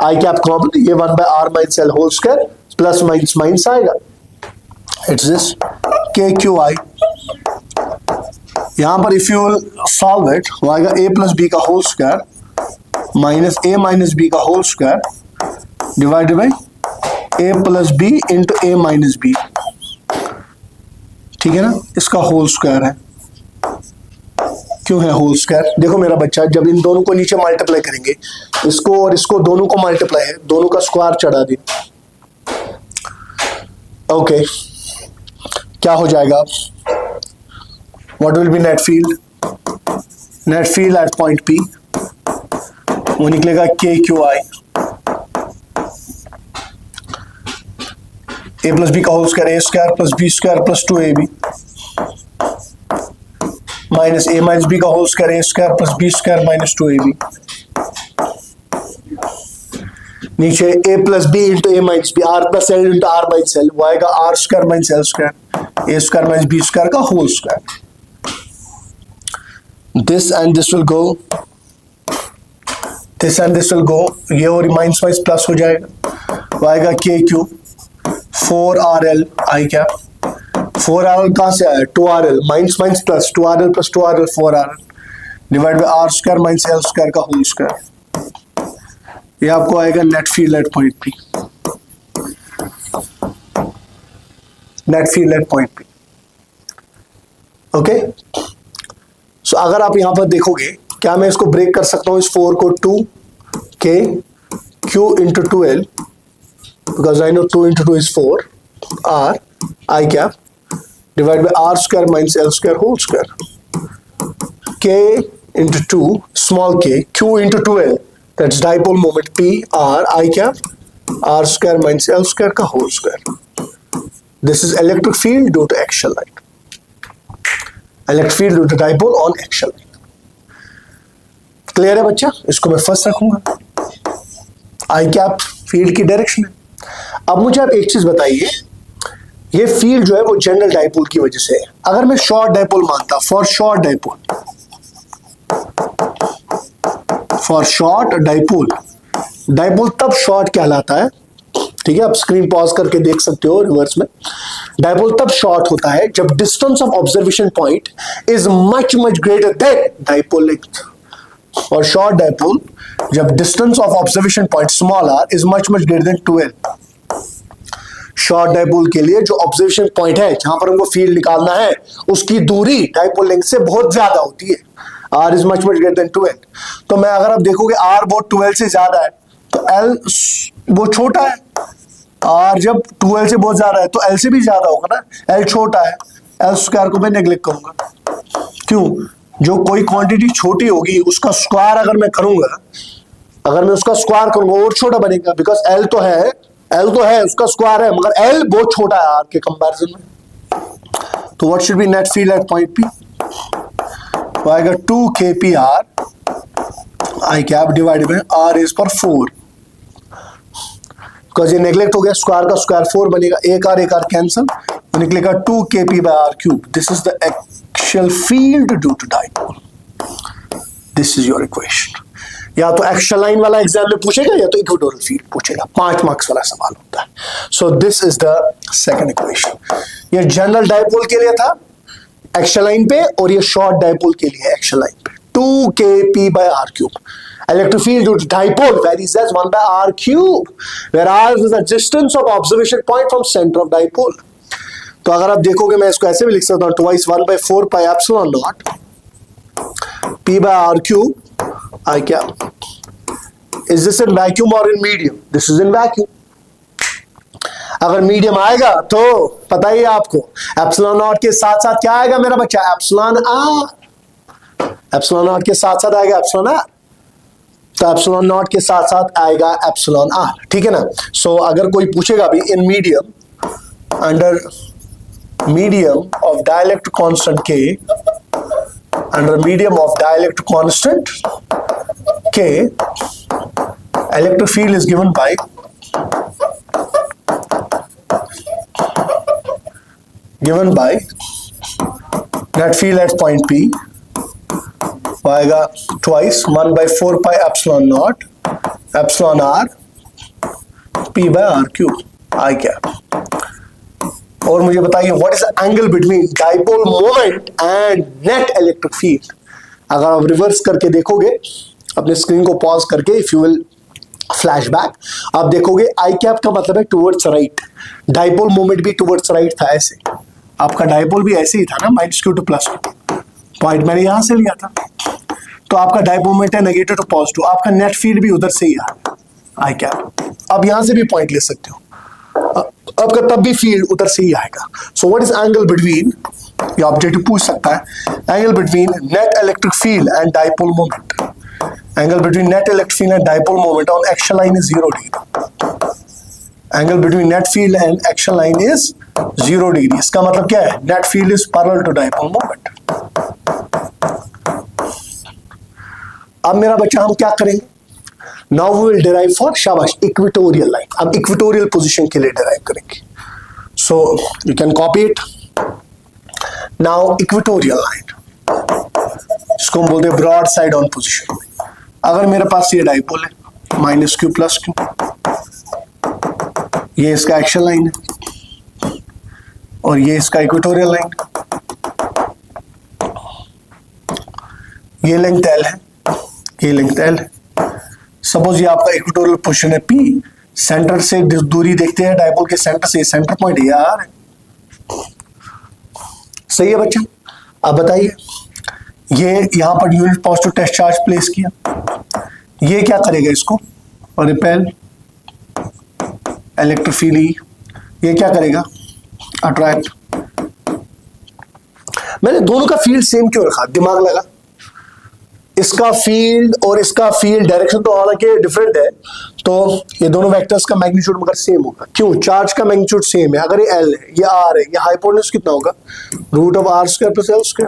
S1: आई कैप कॉमन, ये 1/r minus l whole square plus minus minus आएगा, it's this k Q I. यहां पर इफ यू सॉल्व इट वो आएगा a प्लस बी का whole square minus a minus B का whole square divided by a plus B into a minus b. ठीक है ना? इसका होल स्क्वायर है। क्यों है होल स्क्वायर? देखो मेरा बच्चा, जब इन दोनों को नीचे मल्टीप्लाई करेंगे, इसको और इसको दोनों को मल्टीप्लाई है, दोनों का स्क्वायर चढ़ा दी। ओके क्या हो जाएगा? What will be net field? Net field at point P वो निकलेगा K Q I a plus B का whole square, a square plus B square plus 2ab minus a minus B का whole square, a square plus B square minus 2ab। नीचे a plus B into a minus B, r plus L into r minus L, वो आएगा r square minus L square, a square minus b square का whole square. This and this will go, this and this will go, ये और minus minus plus हो जाएगा, वो आएगा k Q 4rl आई cap. 4rl कहां से आया? 2rl minus minus plus 2rl plus 2rl 4rl divide by r square minus L square का होल स्क्वायर। ये आपको आएगा net field at point P, net field at point P। Okay, so अगर आप यहां पर देखोगे, क्या मैं इसको ब्रेक कर सकता हूं इस 4 को? 2k q into 2l, because I know 2 into 2 is 4 r I cap divide by r square minus L square whole square. k into 2 small k q into 2l, that's dipole moment P r I cap r square minus l square का whole square. This is electric field due to axial line. Electric field due to dipole on axial line. Clear है बच्चा? इसको मैं first रखूंगा। I cap field की direction है। अब मुझे आप एक चीज बताइए, ये फील्ड जो है वो जनरल डाइपोल की वजह से है। अगर मैं शॉर्ट डाइपोल मानता, फॉर शॉर्ट डाइपोल, डाइपोल तब शॉर्ट कहलाता है, ठीक है? आप स्क्रीन पॉज करके देख सकते हो रिवर्स में। डाइपोल तब शॉर्ट होता है जब distance of observation point is much much greater than dipole length. और शॉर्ट डाइपोल जब distance of observation point small r is much much greater than 12। Short dipole के लिए जो ऑब्जर्वेशन पॉइंट है जहां पर हमको फील्ड निकालना है, उसकी दूरी डाइपोल लेंथ से बहुत ज्यादा होती है। R is much much greater than 12। तो मैं अगर आप देखोगे R बहुत 12 से ज्यादा है, तो L वो छोटा है, आर जब 2l से बहुत ज्यादा है तो l से भी ज्यादा होगा ना, l छोटा है, l स्क्वायर को मैं नेग्लेक्ट करूंगा। क्यों? जो कोई क्वांटिटी छोटी होगी उसका स्क्वायर अगर मैं करूंगा, अगर मैं उसका स्क्वायर करूंगा और छोटा बनेगा, बिकॉज l तो है उसका स्क्वायर है, मगर l बहुत छोटा है r के कंपैरिजन में। तो what should be net field at point P? तो आएगा 2kpr I cap divided by r is पर 4, बिकॉज ये नेग्लेक्ट हो गया, स्क्वायर का स्क्वायर 4 बनेगा, एक r कैंसल, तो निकलेगा 2kp by r cube. This is the axial field due to dipole. This is your equation. या तो एक्सियल लाइन वाला एग्जाम में पूछेगा या तो इक्वेटोरियल फील्ड पूछेगा, 5 मार्क्स वाला सवाल होता है। सो this is the second equation. ये जनरल डाइपोल के लिए था एक्सियल लाइन पे, और ये शॉर्ट डाइपोल के लिए एक्सियल लाइन पे 2kp by r cube। Electric field due to dipole varies as 1 by r cube, where r is the distance of observation point from center of dipole। तो अगर आप देखोगे मैं इसको ऐसे भी लिख सकता हूँ, twice 1 by 4 pi epsilon naught p by r cube I cap। Is this in vacuum or in medium? This is in vacuum। अगर मीडियम आएगा तो पता ही है आपको, एप्सिलॉन नॉट के साथ साथ क्या आएगा मेरा बच्चा? Epsilon R. एप्सिलॉन नॉट के साथ साथ आएगा एप्सिलॉन आर, तो एप्सिलॉन नॉट के साथ साथ आएगा एप्सिलॉन आर, ठीक है ना। सो अगर कोई पूछेगा भी in medium, under medium of dielectric constant के, under medium of dielectric constant के, electric field is given by net field at point P आएगा twice 1 by 4 pi epsilon naught epsilon r p by r cube I cap। और मुझे बताइए what is the angle between dipole moment and net electric field. अगर आप reverse करके देखोगे, अपने screen को पॉज करके, इफ यू विल फ्लैशबैक, आप देखोगे आई कैप का मतलब है टुवर्ड्स राइट, डाइपोल मोमेंट भी टुवर्ड्स राइट था। ऐसे आपका डाइपोल भी ऐसे ही था ना, -q टू +q, पॉइंट मैंने यहां से लिया था, तो आपका डाइपोल मोमेंट है नेगेटिव टू पॉजिटिव, आपका नेट फील्ड भी उधर से ही आ आई कैप। अब यहां से भी पॉइंट ले सकते हो, आपका तब भी फील्ड उधर से ही आएगा। So what is angle between, ये ऑब्जेक्टिव पूछ सकता है, angle between net electric field and dipole moment. Angle between net electric field and dipole moment on axial line is 0 degree. Angle between net field and axial line is 0 degree. इसका मतलब क्या है? Net field is parallel to dipole moment. अब मेरा बच्चा हम क्या करेंगे? Now we will derive for, शाबाश, इक्वेटोरियल लाइन। अब इक्वेटोरियल पोजीशन के लिए डिराइव करेंगे। So you can copy it. Now equatorial line, इसको हम बोलते हैं ब्रॉड साइड ऑन पोजीशन। अगर मेरे पास ये डाइपोल है -q +q, ये इसका एक्सियल लाइन है और ये इसका इक्वेटोरियल लाइन, ये लेंथ l है, ये लेंथ l है। सपोज ये आपका इक्वेटोरियल पोजीशन है P, सेंटर से दूरी देखते हैं डाइपोल के सेंटर से, सेंटर पॉइंट ये R है। सही है बच्चा? अब बताइए, ये यहां पर unit positive test charge place किया, ये क्या करेगा? इसको रिपेल, इलेक्ट्रिक फील्ड, ये क्या करेगा? अट्रैक्ट। मैंने दोनों का फील्ड सेम क्यों रखा? दिमाग लगा। इसका फील्ड और इसका फील्ड डायरेक्शन तो हालांकि डिफरेंट है, तो ये दोनों वेक्टर्स का मैग्नीट्यूड मगर सेम होगा। क्यों? चार्ज का मैग्नीट्यूड सेम है। अगर ये L है, ये R है, ये हाइपोटेन्यूज कितना होगा? √r² + L²।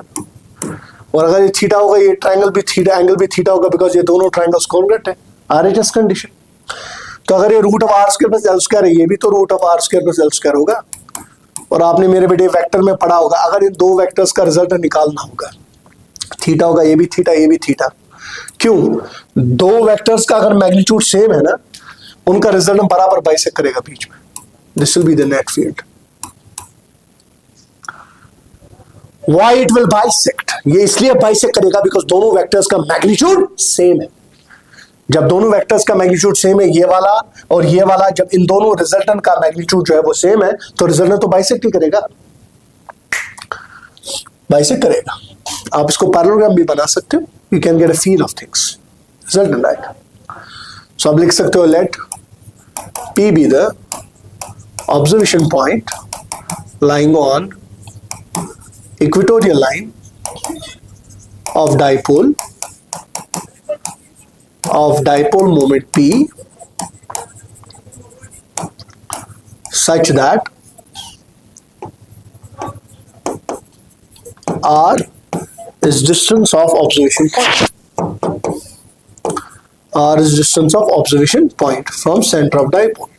S1: और अगर ये थीटा होगा, ये ट्रायंगल भी थीटा, एंगल भी थीटा होगा, बिकॉज ये दोनों ट्रायंगल्स कॉन्ग्रुएंट है, RHS कंडीशन। तो अगर ये √r² + L² है, ये भी तो √r² + L² होगा। और आपने मेरे बेटे वेक्टर में पढ़ा होगा, अगर इन दो वेक्टर्स का रिजल्ट निकालना होगा, थीटा होगा, ये भी थीटा, ये भी थीटा। क्यों? दो वेक्टर्स का अगर मैग्नीट्यूड सेम है ना, उनका रिजल्ट बराबर बाइसेक्ट करेगा बीच में। This will be the net field. Why it will bisect? ये इसलिए बाइसेक्ट करेगा बिकॉज दोनों वेक्टर्स का मैग्नीट्यूड सेम है। जब दोनों वेक्टर्स का मैग्नीट्यूड सेम है, ये वाला और ये वाला, जब इन दोनों रिजल्टेंट का मैग्नीट्यूड जो है वो सेम है, तो रिजल्टेंट तो बाइसेक्ट ही करेगा, बाइसेक्ट करेगा। आप इसको पैरेललोग्राम भी बना सकते हो, you can get a feel of things, resultant आएगा। सो आप लिख सकते हो let P be the observation point lying on equatorial line of dipole moment P such that R is distance of observation point. R is distance of observation point from center of dipole.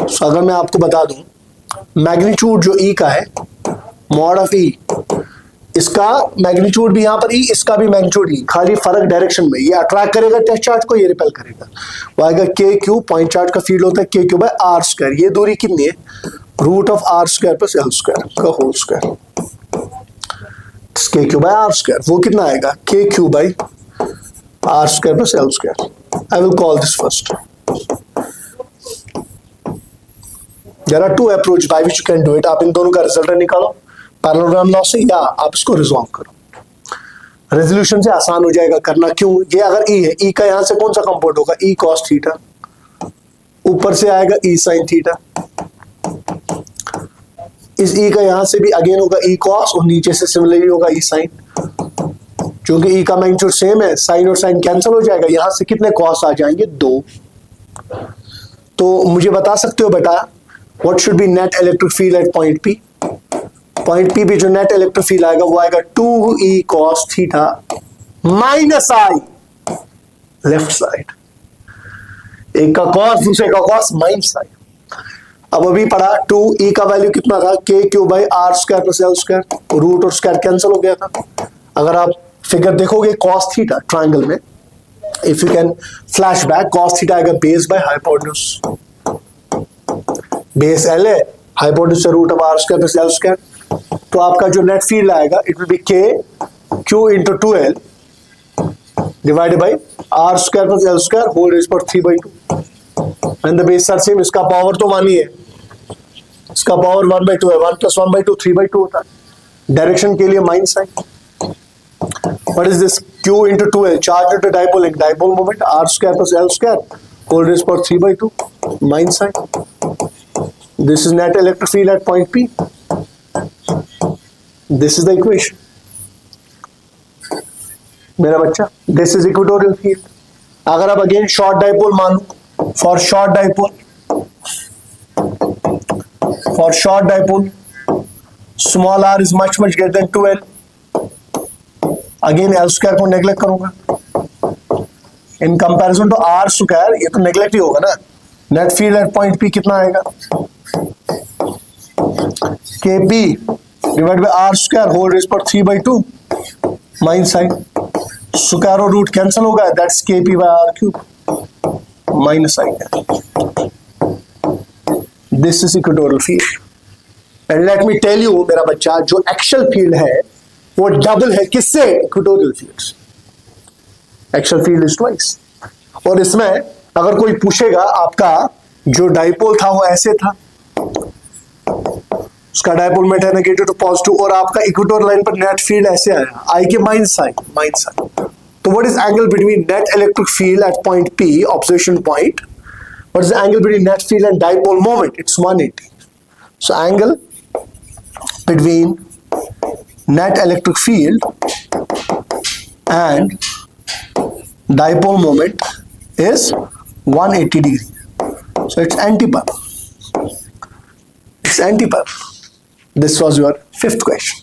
S1: So अगर मैं आपको बता दूं magnitude जो E का है mod of E, इसका magnitude भी यहां पर E, इसका भी मैग्नीट्यूड E, खाली फर्क डायरेक्शन में। ये अट्रैक्ट करेगा टेस्ट चार्ज को, ये रिपेल करेगा। वो आएगा के क्यू, पॉइंट चार्ज का फील्ड होता है के क्यू बाय आर स्क्वायर। ये दूरी कितनी है? Root of are square plus L square का whole square, k Q by are square. वो कितना आएगा? K Q by are square plus L square. I will call this first. There are two approaches by which you can do it. आप इन दोनों का result निकालो parallelogram law से, या आप इसको रिजॉल्व करो। रेजोल्यूशन से आसान हो जाएगा करना। क्यों? ये अगर E है, E का यहां से कौन सा कंपोनेंट होगा? E cos थीटा, ऊपर से आएगा E sin थीटा। इस E का यहां से भी अगेन होगा E cos, और नीचे से सिमिलरली होगा E sin। क्योंकि E का मैग्नीट्यूड सेम है, साइन और साइन कैंसिल हो जाएगा। यहां से कितने cos आ जाएंगे? 2। तो मुझे बता सकते हो बेटा what should be net electric field at point P? Point P पे जो net electric field आएगा वो आएगा 2E cos theta minus I left side। एक का cos दूसरे का cos minus I। अब अभी पढ़ा 2E का वैल्यू कितना था? K Q by R square plus L square. Root और स्क्वायर कैंसिल हो गया था। अगर आप फिगर देखोगे cos थीटा ट्राइंगल में, if you can flash back, cos theta आएगा base by hypotenuse. Base L है, हाइपोटेन्यूज से root of are square plus L square. तो आपका जो नेट फील्ड आएगा it will be K Q into 2L divided by R square plus L square whole raise पर 3/2। And the base are same. इसका power तो 1 ही है, इसका power 1/2 है। 1 + 1/2 3/2 होता है। डायरेक्शन के लिए minus sign. What is this? Q into 2L charge into dipole length, dipole moment r square plus L square whole raise पर 3/2 minus sign. This is net electric field at point P. This is the equation. मेरा बच्चा, this is equatorial field. अगर आप again short dipole मानो, for short dipole, small r is much greater than 2L. Again L square को neglect करूंगा. In comparison to r square, ये तो neglect ही होगा ना। Net field at point P कितना आएगा? KB divide by are square whole raise पर 3/2 minus sign. Square और रूट कैंसिल होगा, that's KP by r cube minus sign. This is equatorial field. And let me tell you मेरा बच्चा, जो axial field है वो डबल है किससे? इक्वेटोरियल फील्ड से। Axial field is twice. और इसमें अगर कोई पूछेगा आपका जो डाइपोल था वो ऐसे था, उसका डाइपोल में है नेगेटिव टू पॉजिटिव, और आपका इक्वेटोरियल लाइन पर नेट फील्ड ऐसे आया, आई के माइनस साइन। तो what is angle between net electric field at point P, observation point? What is the angle between net field and dipole moment? It's 180। So angle between net electric field and dipole moment is 180 degree. So it's antiparallel. It's antiparallel. This was your 5th question.